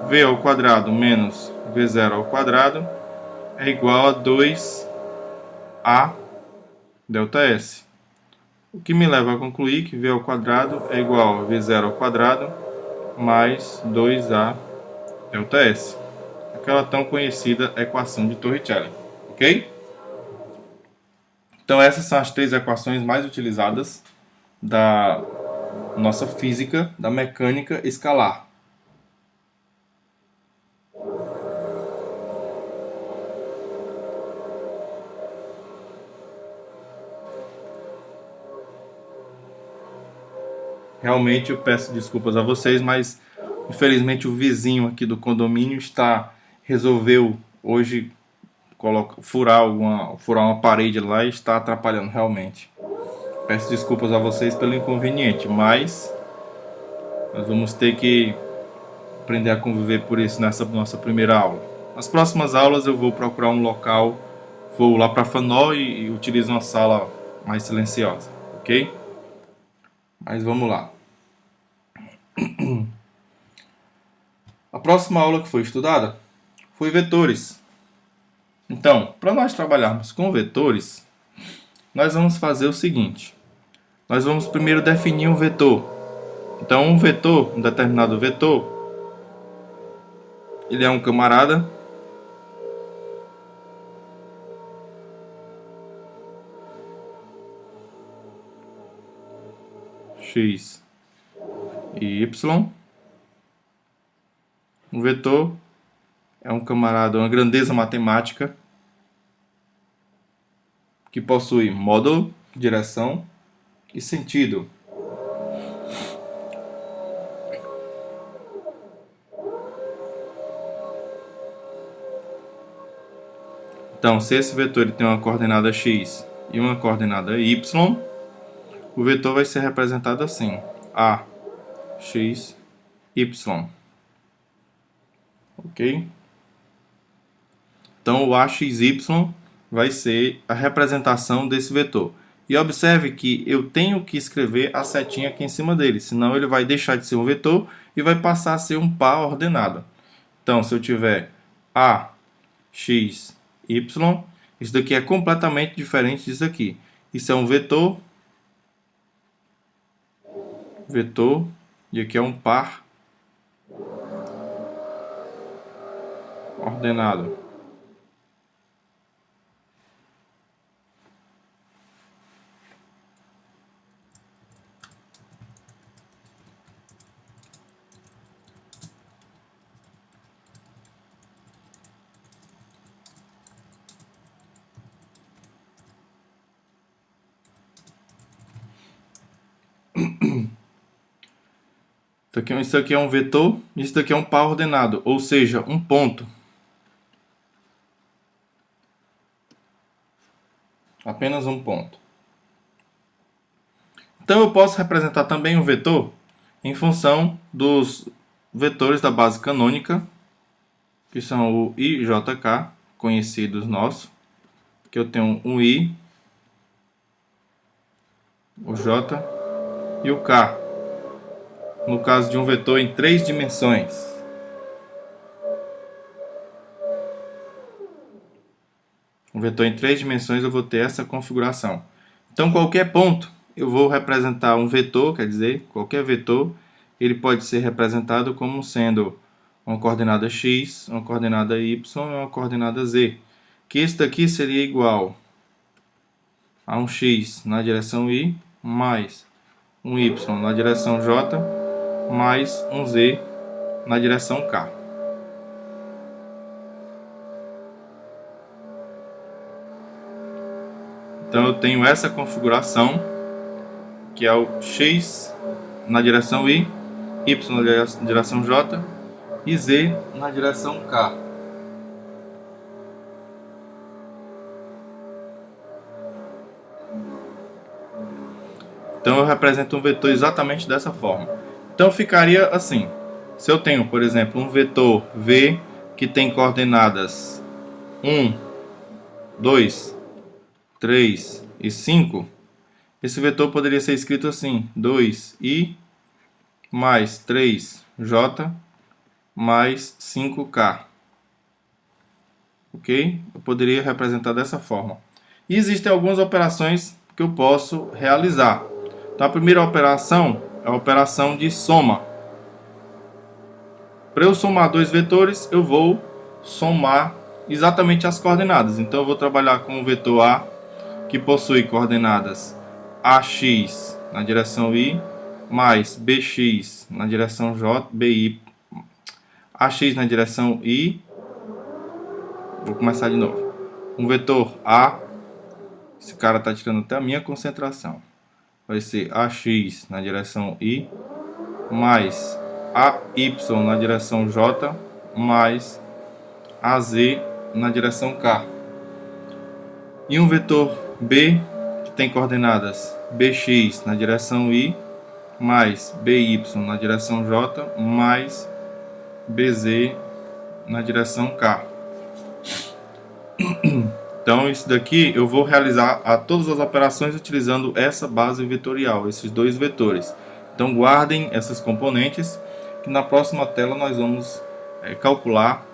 V ao quadrado menos V0 ao quadrado é igual a 2A ΔS. O que me leva a concluir que V ao quadrado é igual a V0 ao quadrado mais 2A ΔS. Aquela tão conhecida equação de Torricelli, ok? Então essas são as três equações mais utilizadas da nossa física, da mecânica escalar. Realmente eu peço desculpas a vocês, mas infelizmente o vizinho aqui do condomínio resolveu hoje furar uma parede lá e está atrapalhando realmente. Peço desculpas a vocês pelo inconveniente, mas nós vamos ter que aprender a conviver por isso nessa nossa primeira aula. Nas próximas aulas eu vou procurar um local, vou lá para Fanó e utilizo uma sala mais silenciosa, ok? Mas vamos lá. A próxima aula que foi estudada foi vetores. Então, para nós trabalharmos com vetores, nós vamos fazer o seguinte. Nós vamos primeiro definir um vetor. Então, um determinado vetor, ele é um camarada x e y. Um vetor é um camarada, uma grandeza matemática que possui módulo, direção e sentido. Então, se esse vetor ele tem uma coordenada x e uma coordenada y, o vetor vai ser representado assim: a, x, y. Ok? Então, o AXY vai ser a representação desse vetor. E observe que eu tenho que escrever a setinha aqui em cima dele, senão ele vai deixar de ser um vetor e vai passar a ser um par ordenado. Então, se eu tiver A, X, Y, isso daqui é completamente diferente disso aqui. Isso é um vetor, e aqui é um par ordenado. Isso aqui é um vetor, isso daqui é um par ordenado, ou seja, um ponto. Apenas um ponto. Então eu posso representar também um vetor em função dos vetores da base canônica, que são o I, J, K, conhecidos nossos, que eu tenho um I, o J e o K, no caso de um vetor em 3 dimensões. Um vetor em 3 dimensões eu vou ter essa configuração. Então qualquer ponto eu vou representar um vetor, quer dizer, qualquer vetor, ele pode ser representado como sendo uma coordenada x, uma coordenada y e uma coordenada z. Que isso daqui seria igual a um x na direção y, mais um y na direção j, mais um z na direção k. Então eu tenho essa configuração, que é o x na direção y, y na direção j e z na direção k. Então eu represento um vetor exatamente dessa forma. Então ficaria assim: se eu tenho, por exemplo, um vetor v que tem coordenadas 1, 2, 3 e 5, esse vetor poderia ser escrito assim: 2i mais 3j mais 5k. Ok? Eu poderia representar dessa forma. E existem algumas operações que eu posso realizar. Então a primeira operação é a operação de soma. Para eu somar dois vetores, eu vou somar exatamente as coordenadas. Então eu vou trabalhar com o vetor A, que possui coordenadas AX na direção Y, mais BX na direção J, BY, AX na direção Y. Vou começar de novo. Um vetor A, esse cara está tirando até a minha concentração. Vai ser AX na direção Y, mais AY na direção J, mais AZ na direção K. E um vetor B, que tem coordenadas BX na direção Y, mais BY na direção J, mais BZ na direção K. Então isso daqui eu vou realizar todas as operações utilizando essa base vetorial, esses dois vetores. Então guardem essas componentes, que na próxima tela nós vamos calcular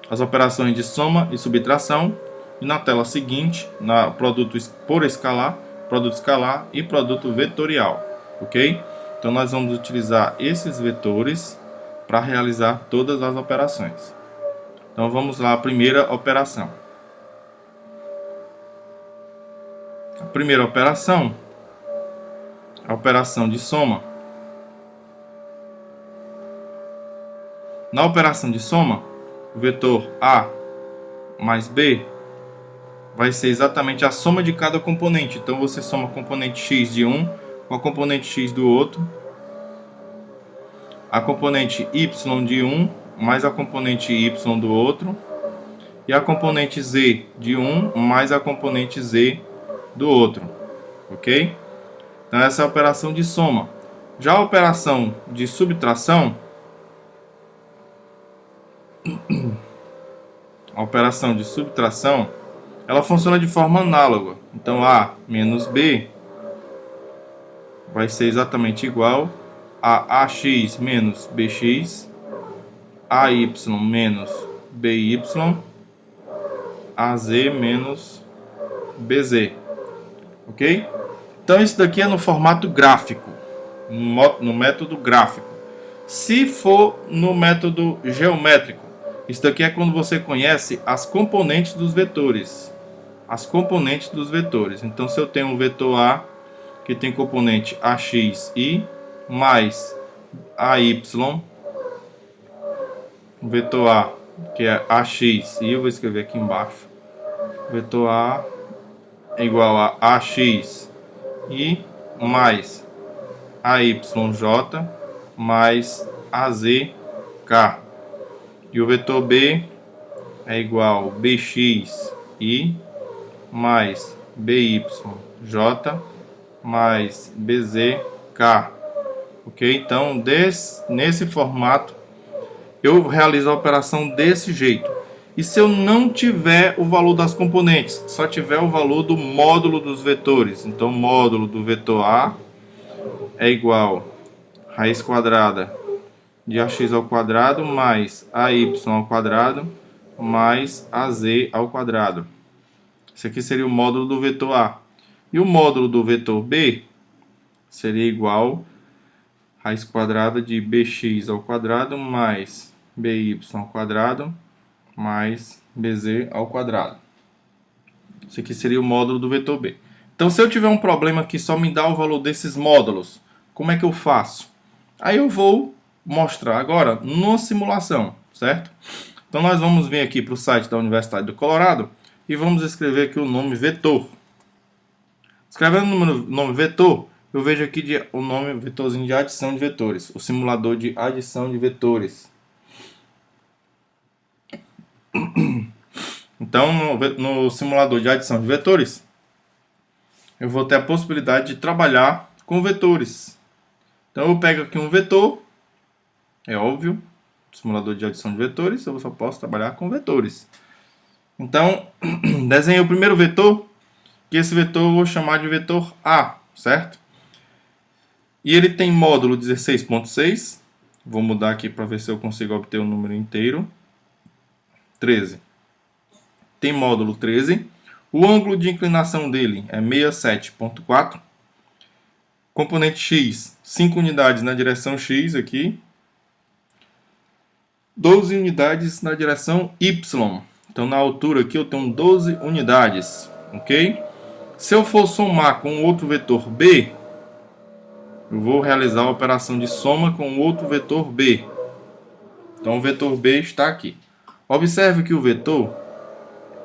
as operações de soma e subtração, e na tela seguinte, na produto por escalar, produto escalar e produto vetorial, ok? Então nós vamos utilizar esses vetores para realizar todas as operações. Então vamos lá, a primeira operação. A primeira operação, a operação de soma. Na operação de soma, o vetor A mais B vai ser exatamente a soma de cada componente. Então você soma a componente x de um com a componente x do outro, a componente y de um mais a componente y do outro, e a componente z de um mais a componente z do outro, ok? Então essa é a operação de soma. Já a operação de subtração, ela funciona de forma análoga. Então A menos B vai ser exatamente igual a AX menos BX, AY menos BY, AZ menos BZ, ok? Então isso daqui é no formato gráfico, no método gráfico. Se for no método geométrico, isso daqui é quando você conhece as componentes dos vetores. As componentes dos vetores. Então se eu tenho um vetor A que tem componente AXI mais AY, o vetor A que é AXI, eu vou escrever aqui embaixo. O vetor A é igual a AX I mais AYJ mais AZK. E o vetor B é igual a BXI mais BYJ mais BZK. Ok? Então, nesse formato, eu realizo a operação desse jeito. E se eu não tiver o valor das componentes, só tiver o valor do módulo dos vetores, então o módulo do vetor A é igual a raiz quadrada de ax ao quadrado mais ay ao quadrado mais az ao quadrado. Esse aqui seria o módulo do vetor A. E o módulo do vetor B seria igual a raiz quadrada de bx ao quadrado mais by ao quadrado mais bz ao quadrado. Esse aqui seria o módulo do vetor B. Então, se eu tiver um problema que só me dá o valor desses módulos, como é que eu faço? Aí eu vou mostrar agora na simulação, certo? Então, nós vamos vir aqui para o site da Universidade do Colorado e vamos escrever aqui o nome vetor. Escrevendo o nome vetor, eu vejo aqui o nome vetorzinho de adição de vetores, o simulador de adição de vetores. Então, no simulador de adição de vetores, eu vou ter a possibilidade de trabalhar com vetores. Então, eu pego aqui um vetor, é óbvio, simulador de adição de vetores, eu só posso trabalhar com vetores. Então, desenhei o primeiro vetor, que esse vetor eu vou chamar de vetor A, certo? E ele tem módulo 16.6, vou mudar aqui para ver se eu consigo obter o número inteiro, 13. Tem módulo 13. O ângulo de inclinação dele é 67.4. Componente x, 5 unidades na direção x aqui. 12 unidades na direção y. Então na altura aqui eu tenho 12 unidades, ok? Se eu for somar com outro vetor b, eu vou realizar a operação de soma com outro vetor b. Então o vetor b está aqui. Observe que o vetor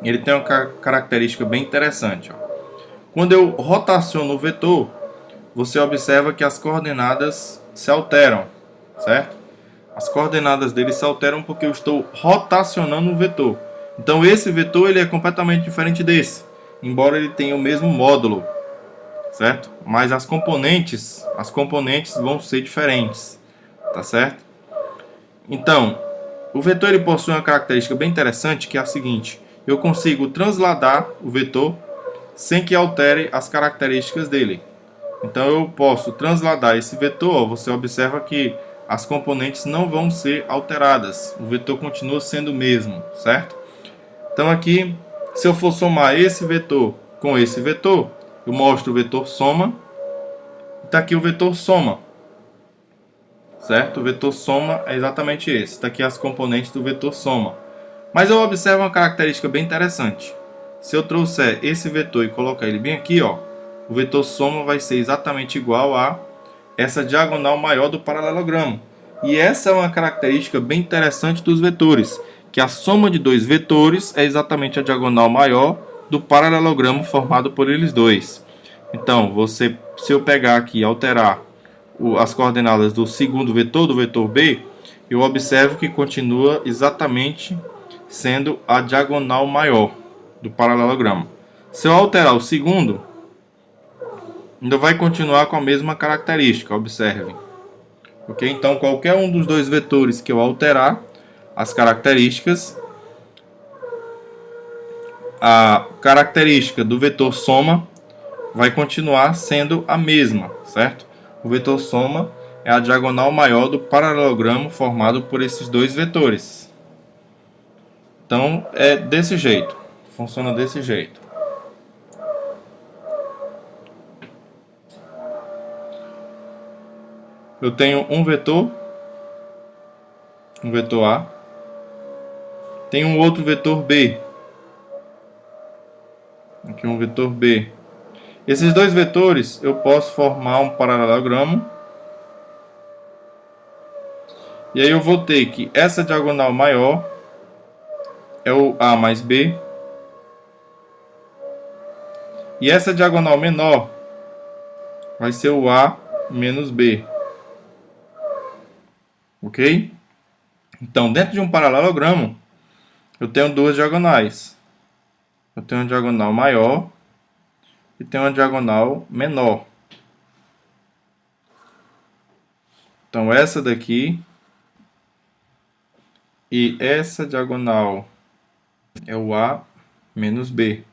ele tem uma característica bem interessante. Ó. Quando eu rotaciono o vetor, você observa que as coordenadas se alteram, certo? As coordenadas dele se alteram porque eu estou rotacionando o vetor. Então esse vetor ele é completamente diferente desse, embora ele tenha o mesmo módulo, certo? Mas as componentes vão ser diferentes, tá certo? Então, o vetor ele possui uma característica bem interessante que é a seguinte: eu consigo transladar o vetor sem que altere as características dele. Então eu posso transladar esse vetor, ó, você observa que as componentes não vão ser alteradas, o vetor continua sendo o mesmo, certo? Então aqui, se eu for somar esse vetor com esse vetor, eu mostro o vetor soma, está aqui o vetor soma, certo? O vetor soma é exatamente esse, está aqui as componentes do vetor soma. Mas eu observo uma característica bem interessante. Se eu trouxer esse vetor e colocar ele bem aqui, ó, o vetor soma vai ser exatamente igual a essa diagonal maior do paralelogramo. E essa é uma característica bem interessante dos vetores, que a soma de dois vetores é exatamente a diagonal maior do paralelogramo formado por eles dois. Então, se eu pegar aqui e alterar as coordenadas do segundo vetor, do vetor B, eu observo que continua exatamente sendo a diagonal maior do paralelogramo. Se eu alterar o segundo, ainda vai continuar com a mesma característica, observe. Ok? Então, qualquer um dos dois vetores que eu alterar as características, a característica do vetor soma vai continuar sendo a mesma, certo? O vetor soma é a diagonal maior do paralelogramo formado por esses dois vetores. Então, é desse jeito. Funciona desse jeito. Eu tenho um vetor A, tenho um outro vetor B, aqui um vetor B. Esses dois vetores eu posso formar um paralelogramo, e aí eu vou ter que essa diagonal maior é o A mais B, e essa diagonal menor vai ser o A menos B. Ok? Então, dentro de um paralelogramo, eu tenho duas diagonais. Eu tenho uma diagonal maior e tenho uma diagonal menor. Então, essa daqui e essa diagonal é o A menos B.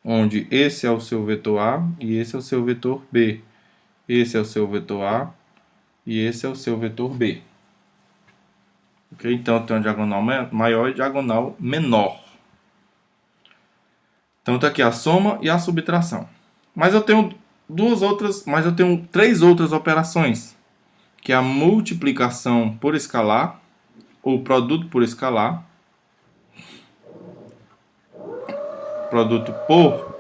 Onde esse é o seu vetor A e esse é o seu vetor B. Esse é o seu vetor A e esse é o seu vetor B. Ok? Então, eu tenho uma diagonal maior e diagonal menor. Então, está aqui a soma e a subtração. Mas eu tenho três outras operações, que é a multiplicação por escalar, ou produto por escalar, produto por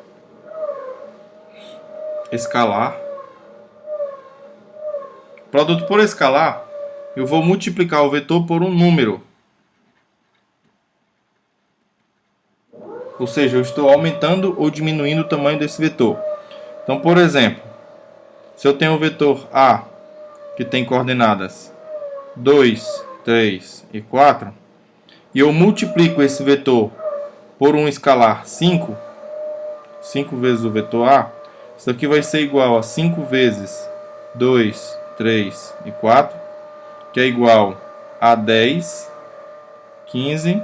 escalar. Produto por escalar, eu vou multiplicar o vetor por um número. Ou seja, eu estou aumentando ou diminuindo o tamanho desse vetor. Então, por exemplo, se eu tenho o vetor A, que tem coordenadas 2, 3 e 4, e eu multiplico esse vetor por um escalar 5, 5 vezes o vetor A, isso aqui vai ser igual a 5 vezes 2, 3 e 4, que é igual a 10, 15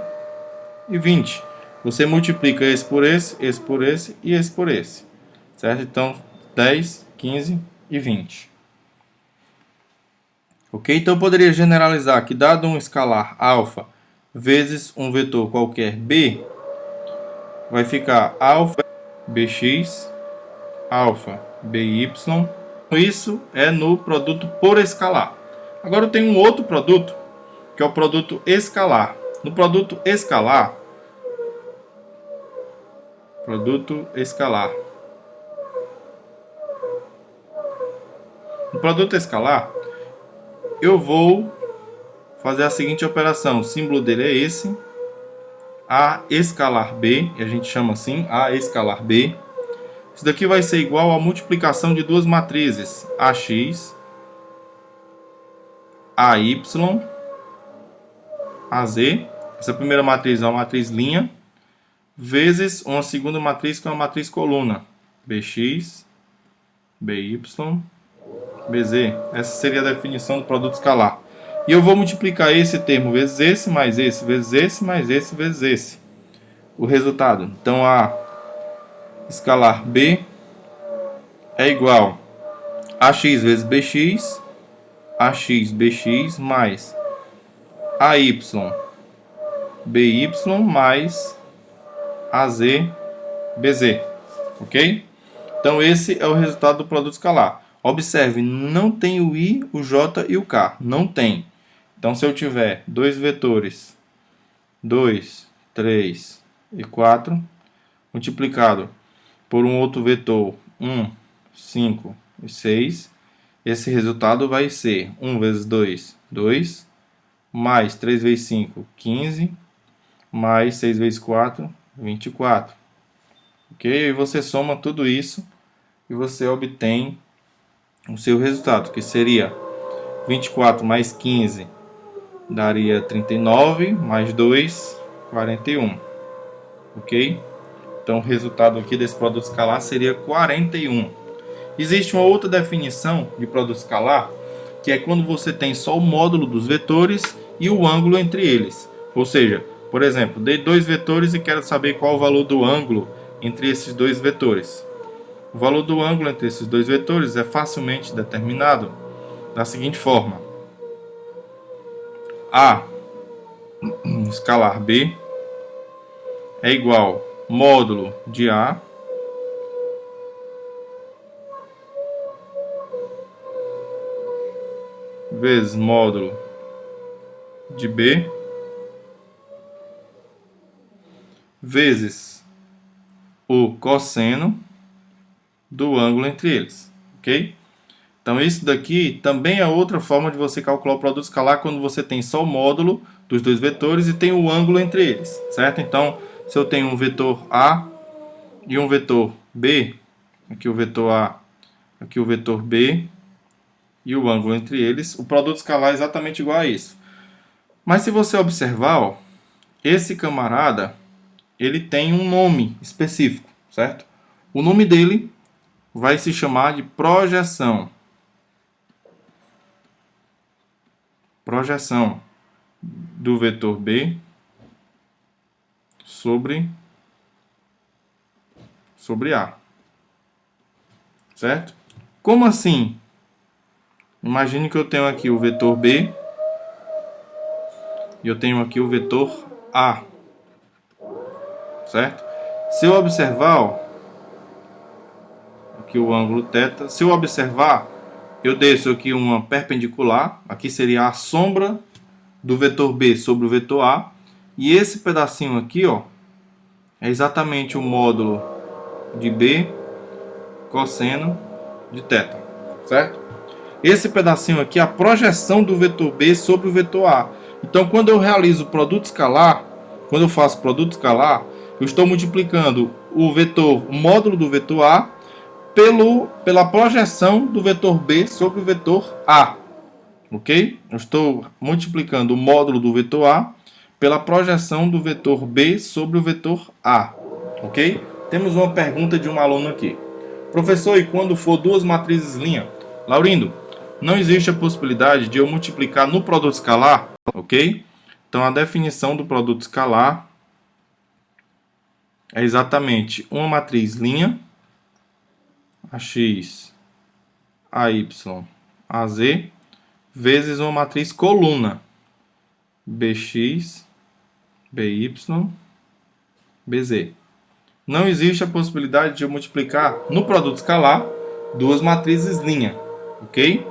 e 20. Você multiplica esse por esse e esse por esse. Certo? Então, 10, 15 e 20. Ok? Então, eu poderia generalizar que, dado um escalar alfa vezes um vetor qualquer b, vai ficar alfa bx, alfa by. Isso é no produto por escalar. Agora eu tenho um outro produto, que é o produto escalar. No produto escalar, no produto escalar, eu vou fazer a seguinte operação. O símbolo dele é esse, A escalar B, e a gente chama assim, A escalar B. Isso daqui vai ser igual à multiplicação de duas matrizes, AX, AY, AZ. Essa primeira matriz é uma matriz linha, vezes uma segunda matriz que é uma matriz coluna, BX, BY, BZ. Essa seria a definição do produto escalar. E eu vou multiplicar esse termo vezes esse, mais esse, vezes esse, mais esse, vezes esse. O resultado. Então, A escalar B é igual a AX vezes BX, AX BX, mais AY BY, mais AZ BZ. Ok? Então, esse é o resultado do produto escalar. Observe, não tem o I, o J e o K. Não tem. Então, se eu tiver dois vetores 2, 3 e 4, multiplicado por um outro vetor 1, 5 e 6, esse resultado vai ser 1 vezes 2, 2, mais 3 vezes 5, 15, mais 6 vezes 4, 24. Ok? E você soma tudo isso e você obtém o seu resultado, que seria 24 mais 15 daria 39 mais 2, 41. Ok? Então o resultado aqui desse produto escalar seria 41. Existe uma outra definição de produto escalar, que é quando você tem só o módulo dos vetores e o ângulo entre eles. Ou seja, por exemplo, dei dois vetores e quero saber qual o valor do ângulo entre esses dois vetores. O valor do ângulo entre esses dois vetores é facilmente determinado da seguinte forma: A escalar B é igual módulo de A vezes módulo de B vezes o cosseno do ângulo entre eles, ok? Então isso daqui também é outra forma de você calcular o produto escalar quando você tem só o módulo dos dois vetores e tem o ângulo entre eles, certo? Então, se eu tenho um vetor A e um vetor B, aqui o vetor A, aqui o vetor B e o ângulo entre eles, o produto escalar é exatamente igual a isso. Mas se você observar, ó, esse camarada, ele tem um nome específico, certo? O nome dele vai se chamar de projeção. Projeção do vetor B sobre A. Certo? Como assim? Imagine que eu tenho aqui o vetor B e eu tenho aqui o vetor A. Certo? Se eu observar, ó, aqui o ângulo θ, se eu observar, eu desço aqui uma perpendicular, aqui seria a sombra do vetor B sobre o vetor A, e esse pedacinho aqui, ó, é exatamente o módulo de B cosseno de θ, certo? Esse pedacinho aqui é a projeção do vetor B sobre o vetor A. Então, quando eu realizo o produto escalar, quando eu faço produto escalar, eu estou multiplicando o vetor, o módulo do vetor A pela projeção do vetor B sobre o vetor A. Ok? Eu estou multiplicando o módulo do vetor A pela projeção do vetor B sobre o vetor A. Ok? Temos uma pergunta de um aluno aqui. Professor, e quando for duas matrizes linha? Laurindo, não existe a possibilidade de eu multiplicar no produto escalar, ok? Então a definição do produto escalar é exatamente uma matriz linha, AX, AY, AZ, vezes uma matriz coluna, BX, BY, BZ. Não existe a possibilidade de eu multiplicar no produto escalar duas matrizes linha, ok?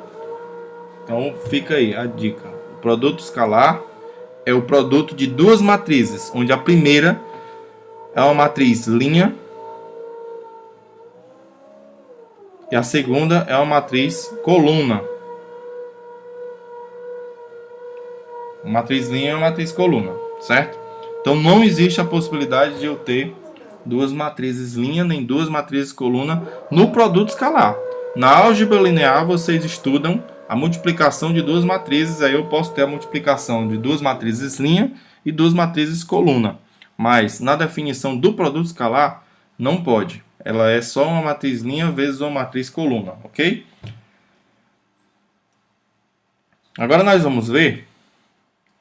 Então fica aí a dica. O produto escalar é o produto de duas matrizes, onde a primeira é uma matriz linha e a segunda é uma matriz coluna. Uma matriz linha e uma matriz coluna, certo? Então não existe a possibilidade de eu ter duas matrizes linha nem duas matrizes coluna no produto escalar. Na álgebra linear vocês estudam a multiplicação de duas matrizes, aí eu posso ter a multiplicação de duas matrizes linha e duas matrizes coluna. Mas na definição do produto escalar não pode. Ela é só uma matriz linha vezes uma matriz coluna, ok? Agora nós vamos ver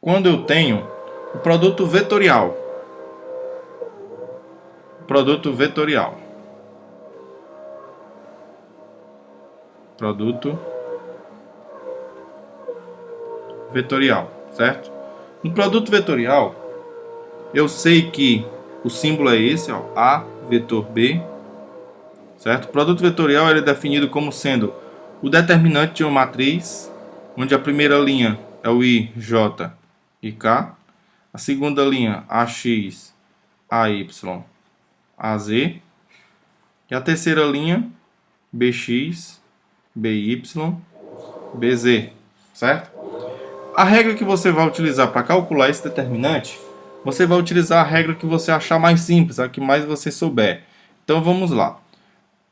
quando eu tenho o produto vetorial. Produto vetorial. Produto vetorial, certo? No produto vetorial, eu sei que o símbolo é esse, ó, A vetor B, certo? O produto vetorial ele é definido como sendo o determinante de uma matriz, onde a primeira linha é o I, J e K, a segunda linha AX, AY, AZ, e a terceira linha BX, BY, BZ, certo? A regra que você vai utilizar para calcular esse determinante, você vai utilizar a regra que você achar mais simples, a que mais você souber. Então vamos lá.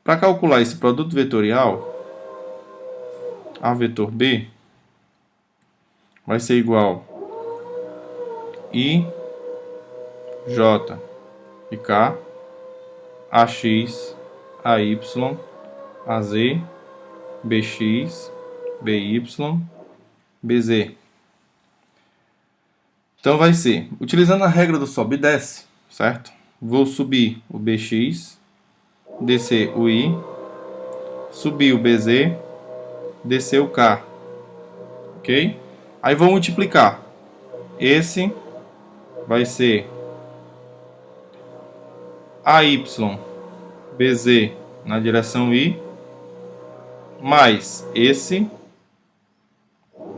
Para calcular esse produto vetorial, A vetor B vai ser igual I, J e K, AX, AY, AZ, BX, BY, BZ. Então vai ser, utilizando a regra do sobe e desce, certo? Vou subir o BX, descer o I, subir o BZ, descer o K, ok? Aí vou multiplicar. Esse vai ser AY, BZ na direção I, mais esse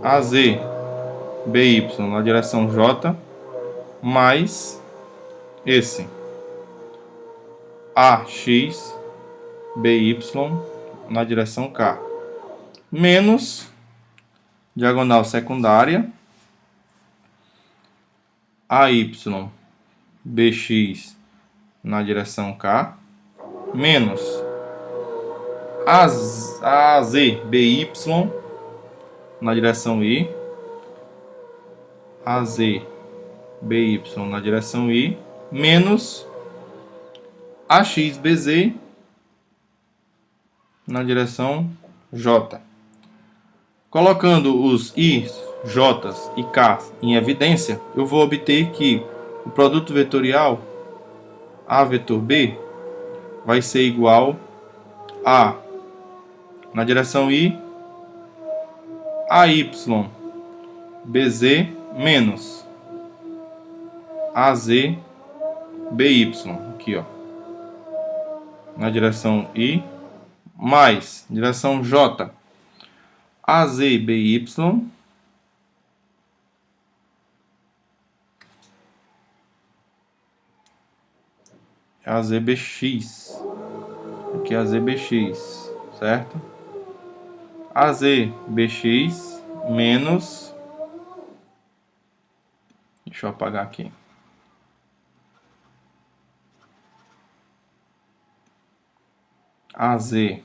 AZ, BY na direção J, mais esse AX, BY na direção K, menos diagonal secundária AY, BX na direção K, menos AZ, BY na direção I, AZ, BY na direção I, menos AX, BZ na direção J. Colocando os I, J e K em evidência, eu vou obter que o produto vetorial A vetor B vai ser igual a, na direção I, AY, BZ menos AZ, BY, aqui ó, na direção I, mais direção J, AZ, BY, AZBX, aqui é AZBX, certo? AZBX menos, deixa eu apagar aqui, AZBX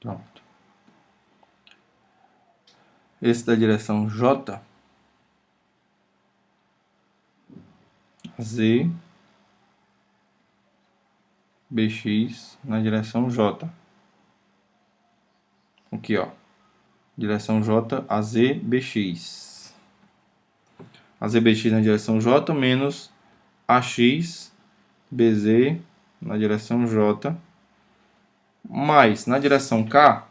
pronto. Esse da direção J, Z, BX na direção J. Aqui, ó. Direção J, AZ, BX. AZ, BX na direção J, menos AX, BZ na direção J. Mais, na direção K,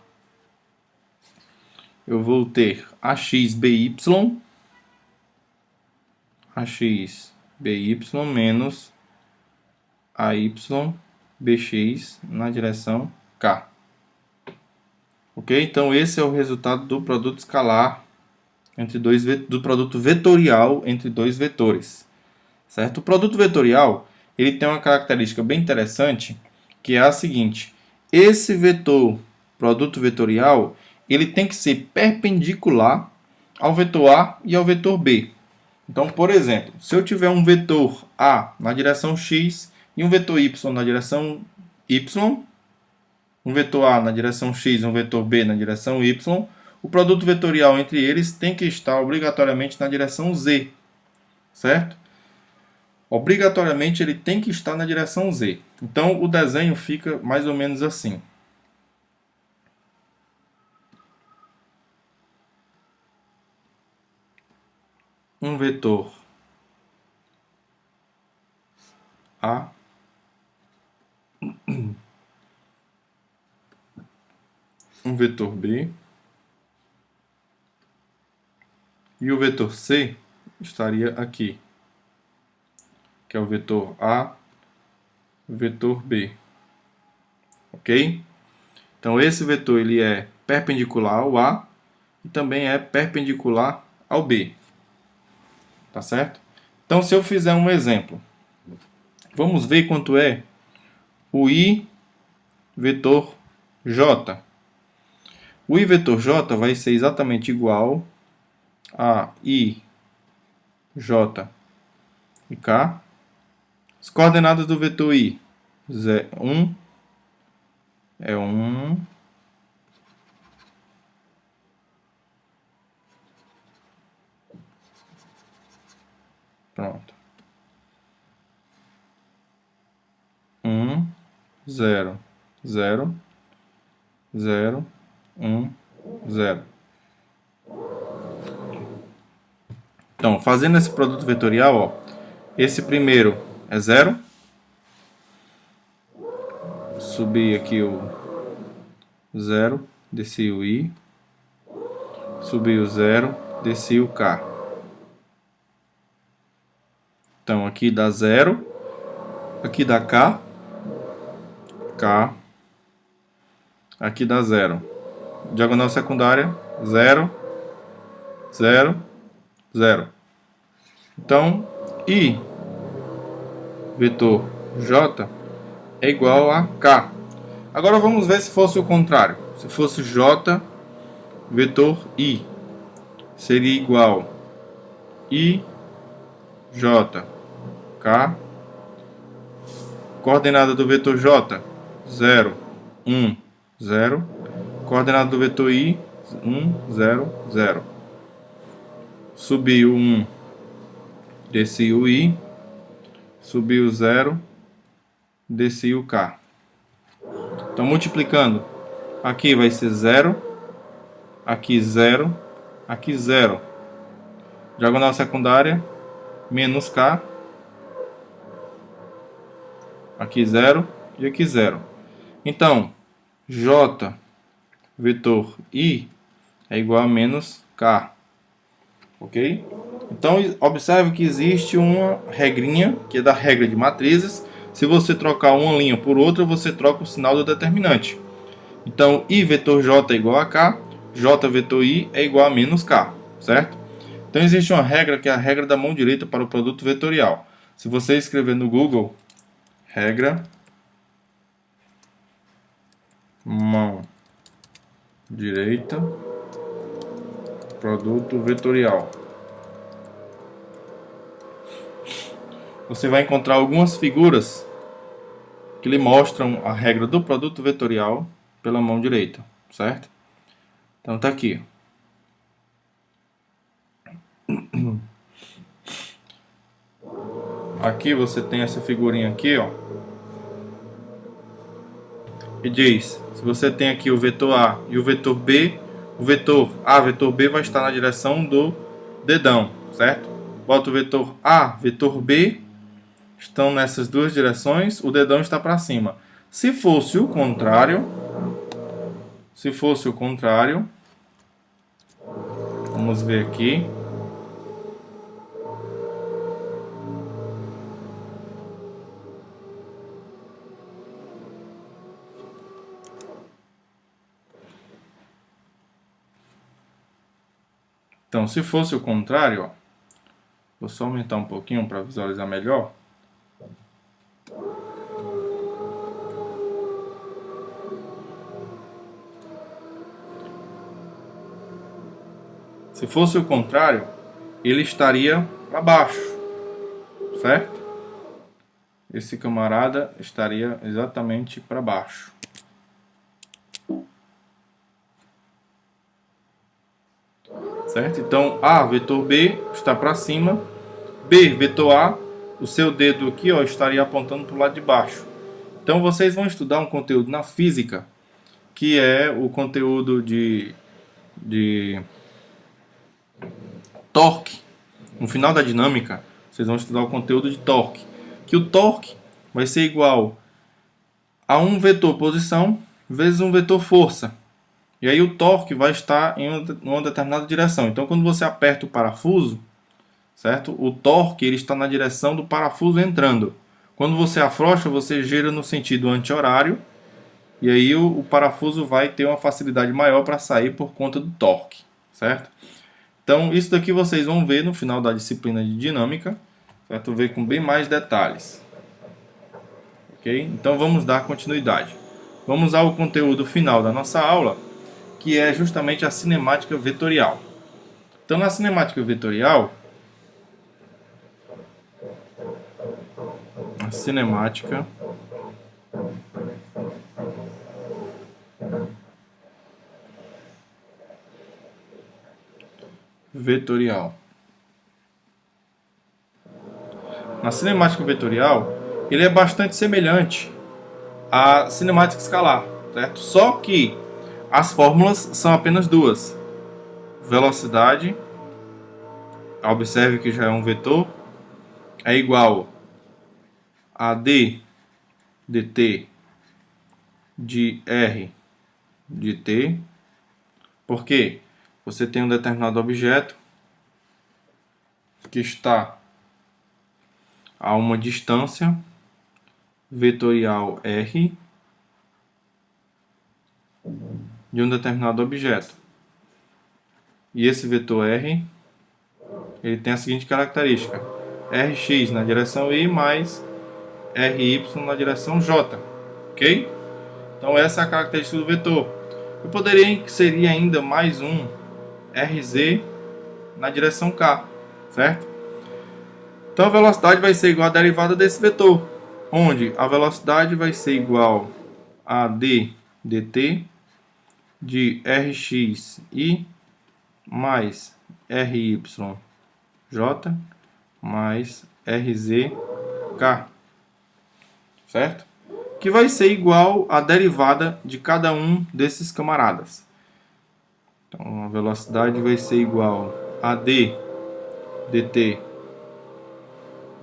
eu vou ter AX, BY. AX, BY menos AY, BX na direção K. Ok? Então esse é o resultado do produto escalar entre do produto vetorial entre dois vetores. Certo? O produto vetorial, ele tem uma característica bem interessante, que é a seguinte: esse vetor, produto vetorial, ele tem que ser perpendicular ao vetor A e ao vetor B. Então, por exemplo, se eu tiver um vetor A na direção X e um vetor Y na direção Y, um vetor A na direção X e um vetor B na direção Y, o produto vetorial entre eles tem que estar obrigatoriamente na direção Z, certo? Obrigatoriamente ele tem que estar na direção Z. Então, o desenho fica mais ou menos assim. Um vetor A, um vetor B, e o vetor C estaria aqui, que é o vetor A, vetor B. Ok? Então esse vetor ele é perpendicular ao A e também é perpendicular ao B. Tá certo? Então se eu fizer um exemplo, vamos ver quanto é o I vetor J. O I vetor J vai ser exatamente igual a I J e K. As coordenadas do vetor I, 1 é 1. Pronto. 1, 0, 0, 0, 1, 0. Então, fazendo esse produto vetorial, ó, esse primeiro é 0. Subi aqui o 0, desci o I. Subi o 0, desci o K. Então, aqui dá 0. Aqui dá K. K. Aqui dá 0. Diagonal secundária, 0, 0, 0. Então, I vetor J é igual a K. Agora vamos ver se fosse o contrário. Se fosse J vetor I, seria igual I J K. Coordenada do vetor J, 0, 1, 0. Coordenada do vetor I, 1, 0, 0. Subi o 1, desci o I. Subi o 0, desci o K. Então, multiplicando, aqui vai ser 0, aqui 0, aqui 0. Diagonal secundária, menos K. Aqui 0 e aqui 0. Então, J vetor I é igual a menos K. Ok? Então, observe que existe uma regrinha, que é da regra de matrizes. Se você trocar uma linha por outra, você troca o sinal do determinante. Então, I vetor J é igual a K, J vetor I é igual a menos K, certo? Então, existe uma regra que é a regra da mão direita para o produto vetorial. Se você escrever no Google, regra mão direita, produto vetorial, você vai encontrar algumas figuras que lhe mostram a regra do produto vetorial pela mão direita, certo? Então tá aqui. Aqui você tem essa figurinha aqui, ó. E diz, se você tem aqui o vetor A e o vetor B, o vetor A, vetor B vai estar na direção do dedão, certo? Bota o vetor A, vetor B, estão nessas duas direções, o dedão está para cima. Se fosse o contrário, vamos ver aqui. Então, se fosse o contrário, ó, vou só aumentar um pouquinho para visualizar melhor. Se fosse o contrário, ele estaria para baixo, certo? Esse camarada estaria exatamente para baixo. Certo? Então, A, vetor B, está para cima. B, vetor A, o seu dedo aqui, ó, estaria apontando para o lado de baixo. Então, vocês vão estudar um conteúdo na física, que é o conteúdo de torque. No final da dinâmica, vocês vão estudar o conteúdo de torque. Que o torque vai ser igual a um vetor posição vezes um vetor força. E aí o torque vai estar em uma determinada direção. Então, quando você aperta o parafuso, certo? O torque ele está na direção do parafuso entrando. Quando você afrouxa, você gira no sentido anti-horário. E aí o parafuso vai ter uma facilidade maior para sair por conta do torque, certo? Então, isso daqui vocês vão ver no final da disciplina de dinâmica, certo? Ver com bem mais detalhes. Ok? Então, vamos dar continuidade. Vamos ao conteúdo final da nossa aula, que é justamente a cinemática vetorial. Então, na cinemática vetorial, cinemática vetorial. Na cinemática vetorial, ele é bastante semelhante à cinemática escalar, certo? Só que as fórmulas são apenas duas. Velocidade, observe que já é um vetor, é igual a d dt de r de t, porque você tem um determinado objeto que está a uma distância vetorial r de um determinado objeto. E esse vetor r, ele tem a seguinte característica: rx na direção y mais ry na direção j, ok? Então essa é a característica do vetor. Eu poderia inserir ainda mais um rz na direção k, certo? Então a velocidade vai ser igual à derivada desse vetor, onde a velocidade vai ser igual a d dt de rx y mais ry j mais rz k, certo? Que vai ser igual à derivada de cada um desses camaradas. Então a velocidade vai ser igual a d dt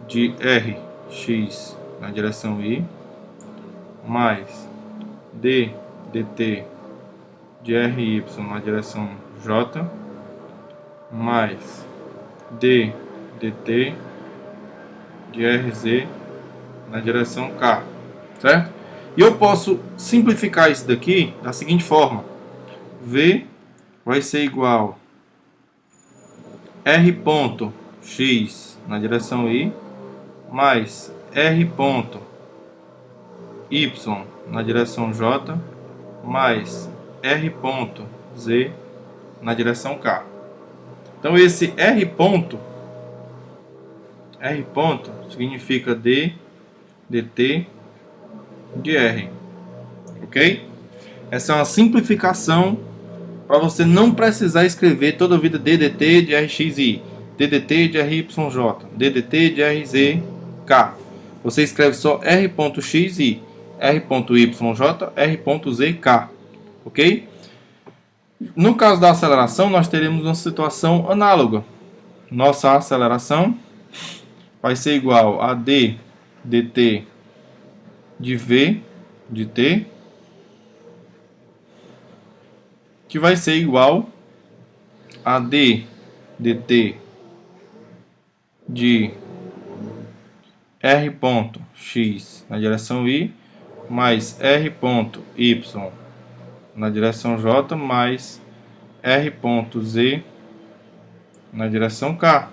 de rx na direção y mais d dt de ry na direção j mais d dt de rz na direção k, certo? E eu posso simplificar isso daqui da seguinte forma: v vai ser igual a r ponto x na direção y mais r ponto y na direção j mais r ponto z na direção k. Então esse r ponto significa d dt de r, ok? Essa é uma simplificação para você não precisar escrever toda a vida d dt de rxy, d dt de ryj, d dt de rz k. Você escreve só r.xy, r.yj, r.zk, ok? No caso da aceleração, nós teremos uma situação análoga. Nossa aceleração vai ser igual a d dt de v de t, que vai ser igual a d dt de r.x na direção y mais r.y na direção j mais r.z na direção k,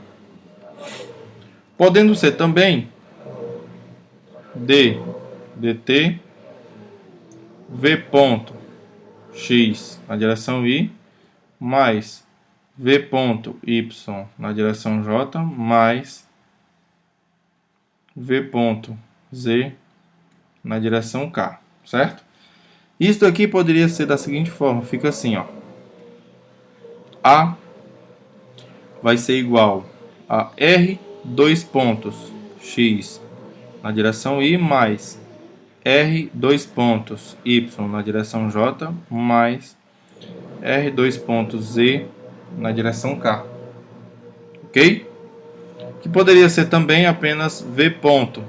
podendo ser também d dt v.x na direção y mais v.y na direção j mais v.z na direção k, certo? Isso aqui poderia ser da seguinte forma, fica assim, ó. A vai ser igual a r dois pontos x na direção y mais r dois pontos y na direção j mais r dois pontos z na direção k, ok? Que poderia ser também apenas v ponto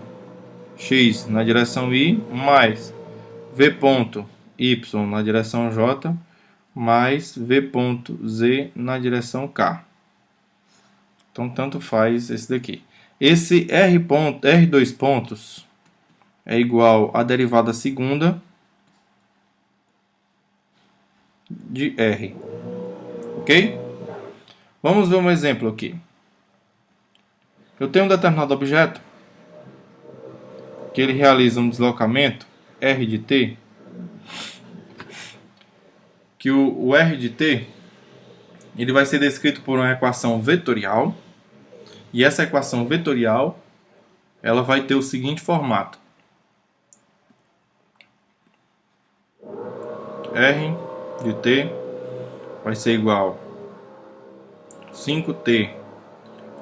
x na direção y mais v ponto y na direção j mais v ponto z na direção k. Então tanto faz esse daqui. Esse r dois pontos é igual à derivada segunda de r, ok? Vamos ver um exemplo aqui. Eu tenho um determinado objeto que ele realiza um deslocamento r de t, que o r de t ele vai ser descrito por uma equação vetorial, e essa equação vetorial ela vai ter o seguinte formato. R de t vai ser igual a 5t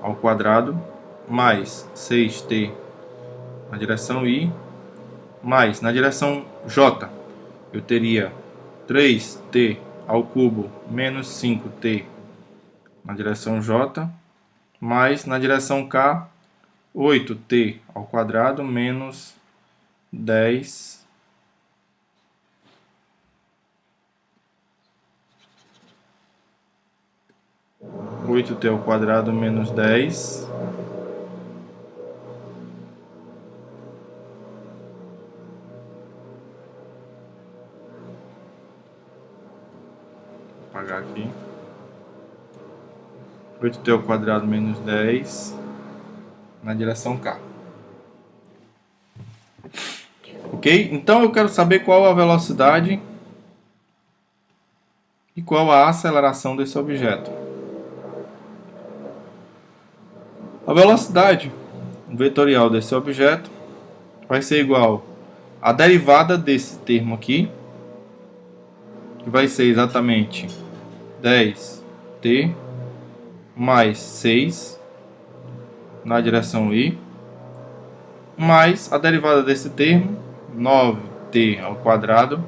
ao quadrado mais 6t na direção I, mais na direção J eu teria 3t ao cubo menos 5t na direção J, mais na direção K 8t ao quadrado menos 10 8t ao quadrado menos 10 vou apagar aqui 8t ao quadrado menos 10 na direção K. Ok? Então eu quero saber qual a velocidade e qual a aceleração desse objeto. A velocidade vetorial desse objeto vai ser igual à derivada desse termo aqui, que vai ser exatamente 10t mais 6 na direção I, mais a derivada desse termo, 9t ao quadrado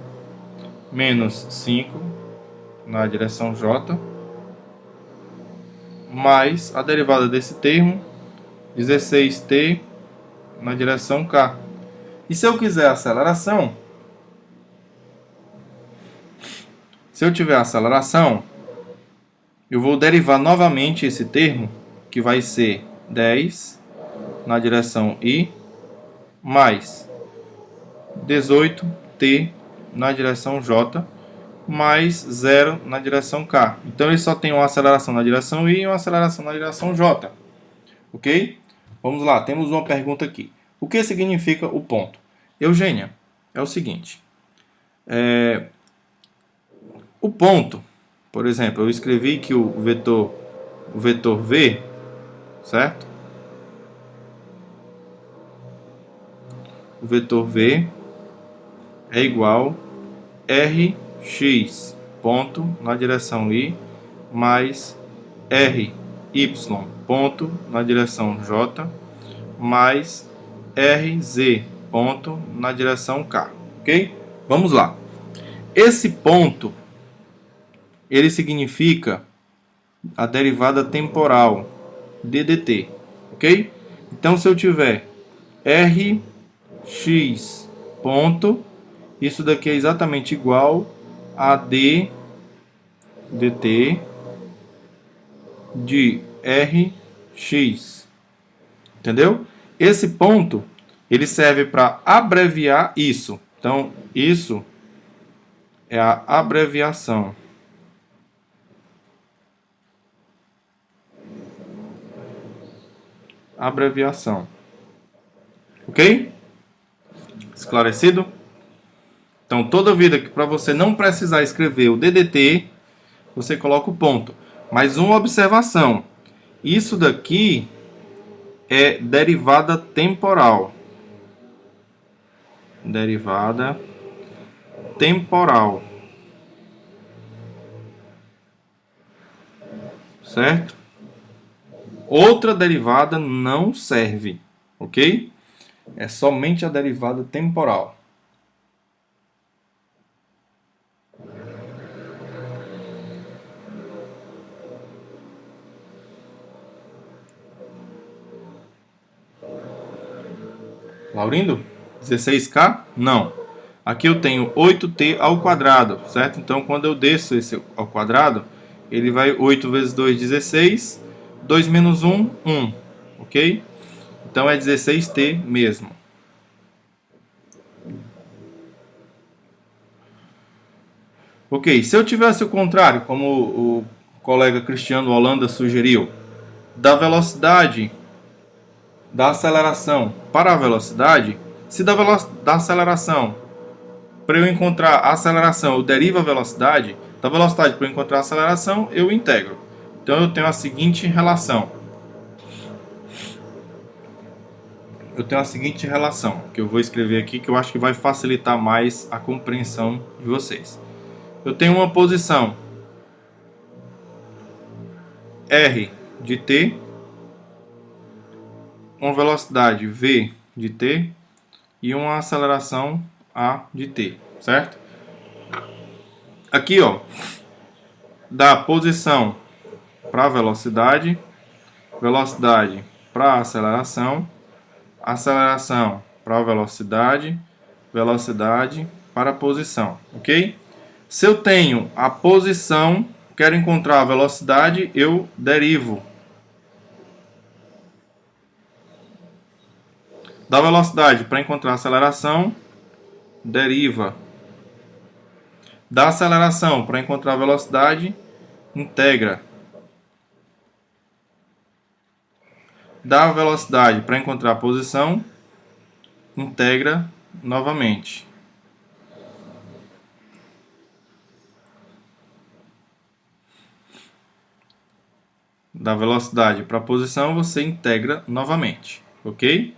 menos 5 na direção J, mais a derivada desse termo, 16t na direção K. E se eu quiser aceleração, se eu tiver aceleração, eu vou derivar novamente esse termo, que vai ser 10 na direção I, mais 18t na direção J, mais 0 na direção K. Então ele só tem uma aceleração na direção I e uma aceleração na direção J. Ok? Vamos lá, temos uma pergunta aqui. O que significa o ponto? Eugênia, é o seguinte. O ponto, por exemplo, eu escrevi que o vetor V, certo? O vetor V é igual Rx ponto na direção I mais Ry ponto na direção J mais Rz ponto na direção K, ok? Vamos lá. Esse ponto, ele significa a derivada temporal d dt, ok? Então, se eu tiver Rx ponto, isso daqui é exatamente igual a d dt de Rx. Entendeu? Esse ponto, ele serve para abreviar isso. Então, isso é a abreviação. Abreviação. Ok? Esclarecido? Então, toda vida que para você não precisar escrever o DDT, você coloca o ponto. Mas uma observação. Isso daqui é derivada temporal. Derivada temporal. Certo? Outra derivada não serve, ok? É somente a derivada temporal. Laurindo? 16K? Não. Aqui eu tenho 8t ao quadrado, certo? Então, quando eu desço esse ao quadrado, ele vai 8 vezes 2, 16. 2 menos 1, 1. Ok? Então, é 16t mesmo. Ok, se eu tivesse o contrário, como o colega Cristiano Holanda sugeriu, da velocidade da aceleração para a velocidade, se da aceleração, para eu encontrar a aceleração, eu derivo a velocidade, da velocidade para eu encontrar a aceleração, eu integro. Então eu tenho a seguinte relação. eu tenho a seguinte relação, que eu vou escrever aqui, que eu acho que vai facilitar mais a compreensão de vocês. Eu tenho uma posição R de t, uma velocidade v de t e uma aceleração a de t, certo? Aqui, ó, da posição para velocidade, velocidade para aceleração, aceleração para velocidade, velocidade para posição, ok? Se eu tenho a posição, quero encontrar a velocidade, eu derivo da velocidade para encontrar a aceleração, deriva da aceleração para encontrar a velocidade, integra da velocidade para encontrar a posição, integra novamente. Da velocidade para a posição, você integra novamente, ok?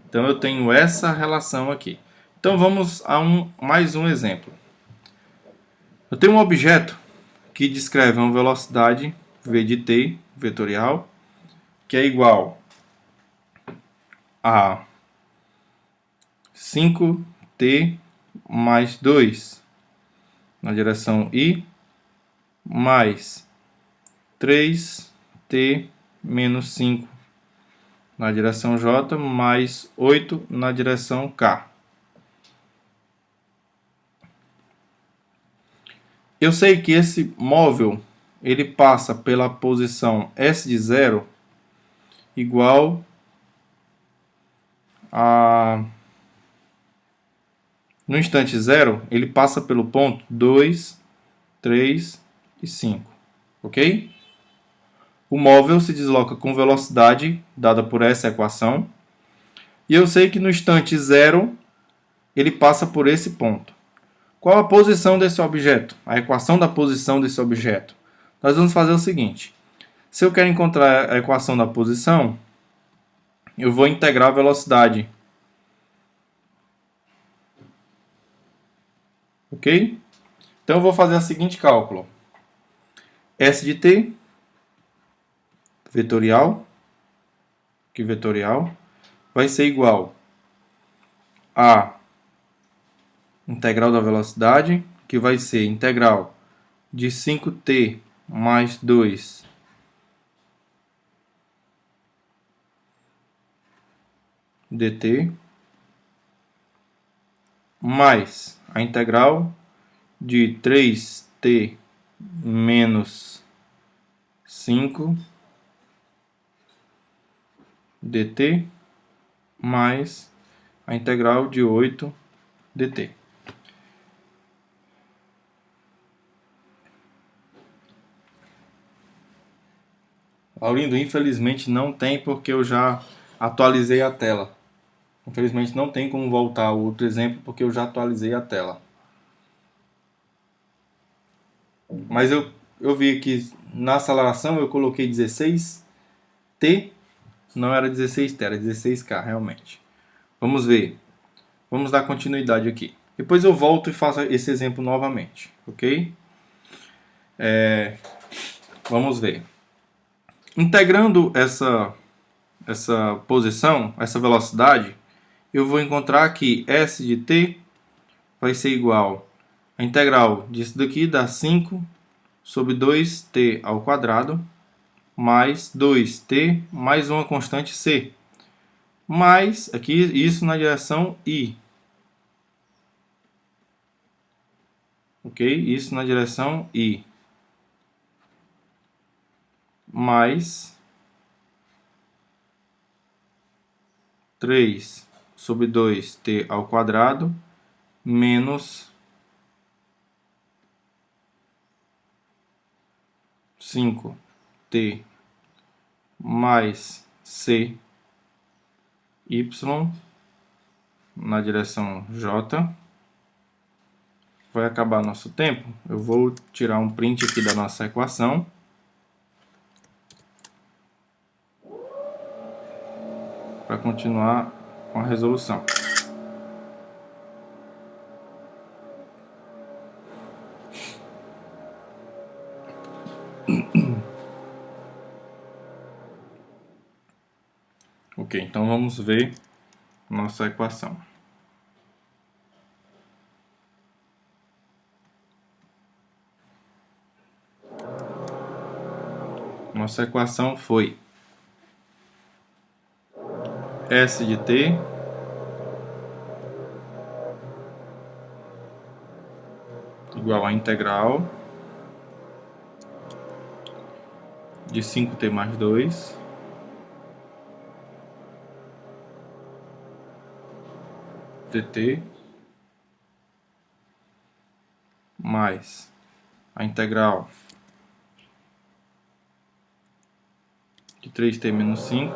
Então eu tenho essa relação aqui. Então vamos a mais um exemplo. Eu tenho um objeto que descreve uma velocidade v de t vetorial, que é igual a 5t mais 2 na direção y, mais 3t menos 5 na direção j, mais 8 na direção k. Eu sei que esse móvel ele passa pela posição S de 0 igual a... No instante 0, ele passa pelo ponto 2, 3 e 5, ok? O móvel se desloca com velocidade dada por essa equação. E eu sei que no instante 0, ele passa por esse ponto. Qual a posição desse objeto? A equação da posição desse objeto. Nós vamos fazer o seguinte. Se eu quero encontrar a equação da posição, eu vou integrar a velocidade. Ok? Então eu vou fazer o seguinte cálculo. S de t, vetorial, que vetorial, vai ser igual a integral da velocidade, que vai ser integral de 5t mais 2 dt, mais a integral de 3t menos 5 dt, mais a integral de 8 dt. Laurindo, infelizmente não tem, porque eu já atualizei a tela. Infelizmente não tem como voltar ao outro exemplo, porque eu já atualizei a tela. Mas eu vi que na aceleração eu coloquei 16t, não era 16t, era 16k realmente. Vamos ver. Vamos dar continuidade aqui. Depois eu volto e faço esse exemplo novamente, ok? Vamos ver. Integrando essa posição, essa velocidade, eu vou encontrar que S de t vai ser igual a integral disso daqui dá 5 sobre 2t ao quadrado, mais 2t mais uma constante c, mais aqui isso na direção y. Ok? Isso na direção y. Mais 3 sobre 2t ao quadrado menos 5t mais c y na direção j. Vai acabar nosso tempo. Eu vou tirar um print aqui da nossa equação. Para continuar com a resolução. Ok, então vamos ver nossa equação. Nossa equação foi S de t igual a integral de 5t mais 2 dt mais a integral de 3t menos 5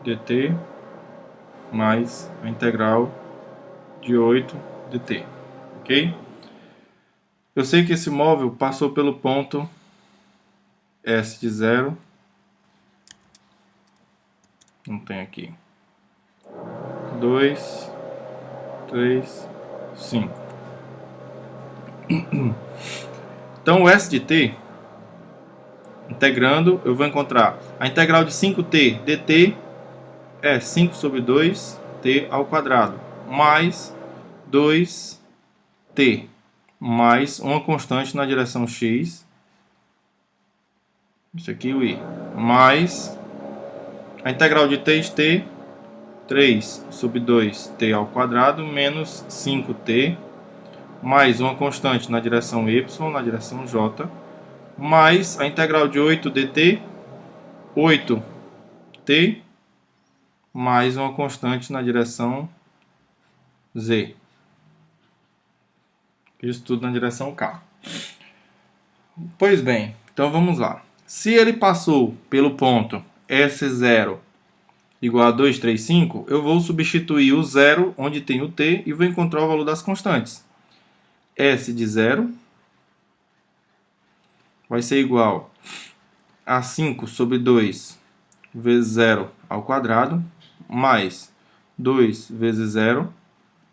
dt mais a integral de 8 dt, ok? Eu sei que esse móvel passou pelo ponto S de 0, não tem aqui, 2, 3, 5. Então o S de t, integrando, eu vou encontrar a integral de 5t dt é 5 sobre 2t ao quadrado, mais 2t, mais uma constante na direção x, isso aqui o i, mais a integral de t, 3 sobre 2t ao quadrado, menos 5t, mais uma constante na direção y, na direção j, mais a integral de 8 dt, 8t, mais uma constante na direção z. Isso tudo na direção k. Pois bem, então vamos lá. Se ele passou pelo ponto S0 igual a 2, 3, 5, eu vou substituir o zero onde tem o t e vou encontrar o valor das constantes. S de 0 vai ser igual a 5 sobre 2 vezes 0 ao quadrado, mais 2 vezes 0,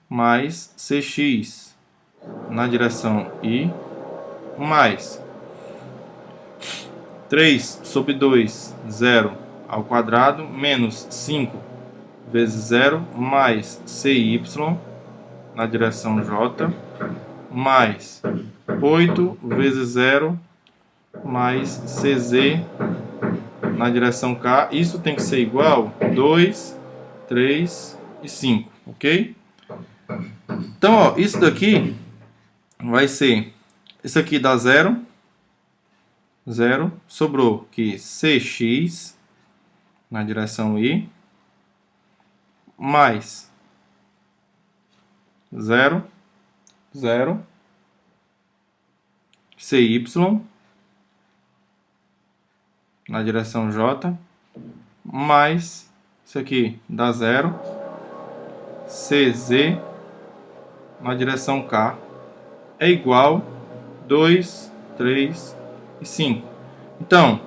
mais cx na direção y, mais 3 sobre 2, 0 ao quadrado, menos 5 vezes 0, mais cy na direção j, mais 8 vezes 0, mais cz na direção k. Isso tem que ser igual a 2, 3 e 5, ok? Então, ó, isso daqui vai ser, isso aqui dá 0, 0, sobrou aqui cx na direção y, mais 0, 0, cy na direção j, mais isso aqui dá 0, cz na direção k é igual 2, 3 e 5. Então,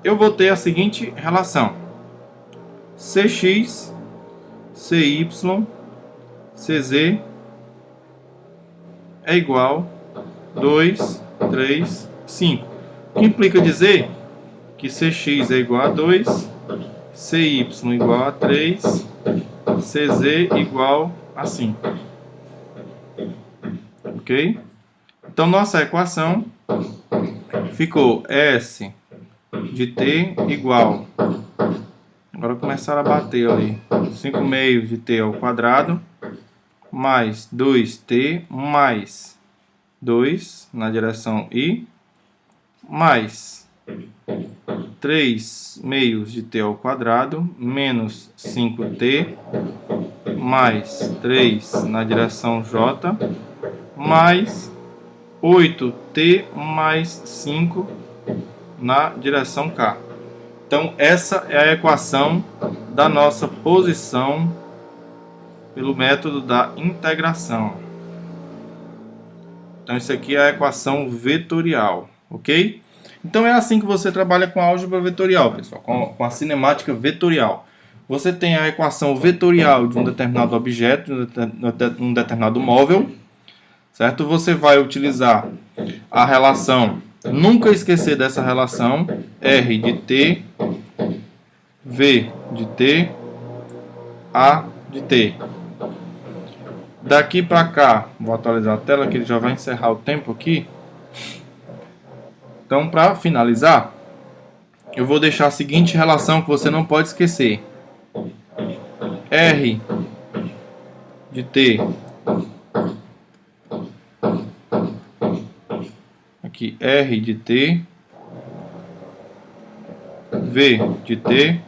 eu vou ter a seguinte relação: cx, cy, cz é igual 2, 3, 5. O que implica dizer que cx é igual a 2, cy igual a 3, cz igual a 5. Ok? Então, nossa equação ficou S de t igual, agora começaram a bater ali, 5 meios de t ao quadrado, mais 2t, mais 2 na direção y, mais 3 meios de t ao quadrado, menos 5t, mais 3 na direção j, mais 8t mais 5 na direção k. Então, essa é a equação da nossa posição pelo método da integração. Então, isso aqui é a equação vetorial, ok? Então é assim que você trabalha com a álgebra vetorial, pessoal, com a cinemática vetorial. Você tem a equação vetorial de um determinado objeto, de um determinado móvel, certo? Você vai utilizar a relação, nunca esquecer dessa relação, R de t, V de t, A de t. Daqui para cá, vou atualizar a tela que ele já vai encerrar o tempo aqui. Então, para finalizar, eu vou deixar a seguinte relação que você não pode esquecer. R de t, aqui R de t, V de t,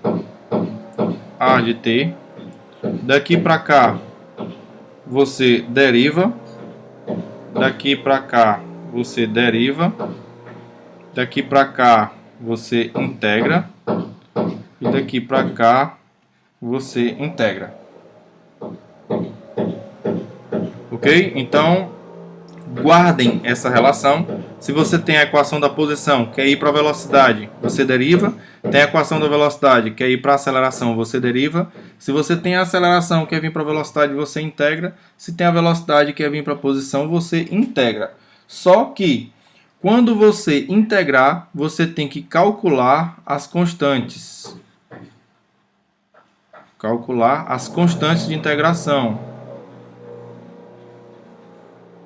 A de t. Daqui para cá você deriva, daqui para cá você deriva, daqui para cá você integra e daqui para cá você integra. Ok? Então, guardem essa relação. Se você tem a equação da posição, quer ir para a velocidade, você deriva. Tem a equação da velocidade, quer ir para a aceleração, você deriva. Se você tem a aceleração, quer vir para a velocidade, você integra. Se tem a velocidade, quer vir para a posição, você integra. Só que, quando você integrar, você tem que calcular as constantes. Calcular as constantes de integração.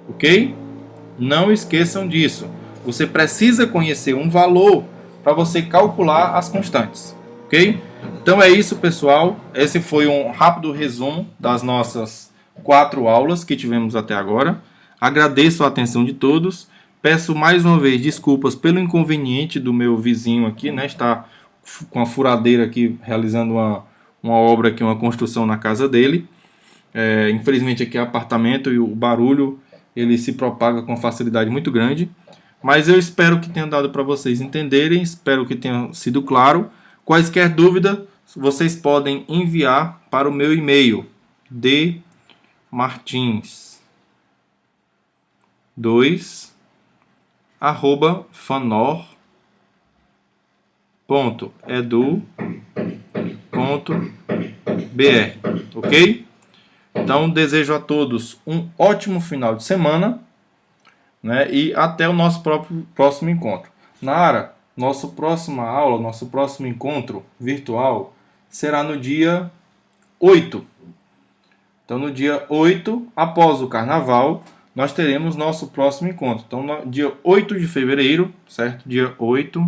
Ok? Não esqueçam disso. Você precisa conhecer um valor para você calcular as constantes. Ok? Então é isso, pessoal. Esse foi um rápido resumo das nossas 4 aulas que tivemos até agora. Agradeço a atenção de todos. Peço mais uma vez desculpas pelo inconveniente do meu vizinho aqui, né? Está com a furadeira aqui realizando uma obra aqui, uma construção na casa dele. Infelizmente aqui é apartamento e o barulho ele se propaga com facilidade muito grande. Mas eu espero que tenha dado para vocês entenderem, espero que tenha sido claro. Quaisquer dúvidas, vocês podem enviar para o meu e-mail, dmartins2@fanor.edu.br, ok? Então, desejo a todos um ótimo final de semana, né? E até o nosso próximo encontro. Nara, nossa próxima aula, nosso próximo encontro virtual será no dia 8. Então, no dia 8, após o carnaval, nós teremos nosso próximo encontro. Então, no dia 8 de fevereiro, certo? Dia 8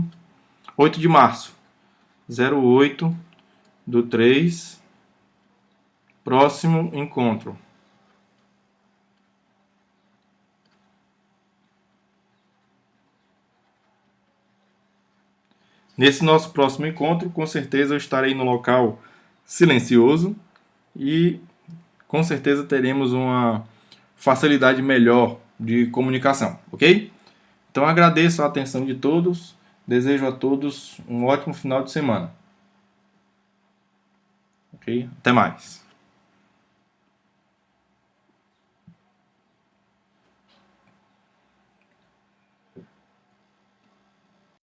de março, 08/3, próximo encontro. Nesse nosso próximo encontro, com certeza eu estarei no local silencioso e com certeza teremos uma facilidade melhor de comunicação, ok? Então agradeço a atenção de todos, desejo a todos um ótimo final de semana. Ok? Até mais.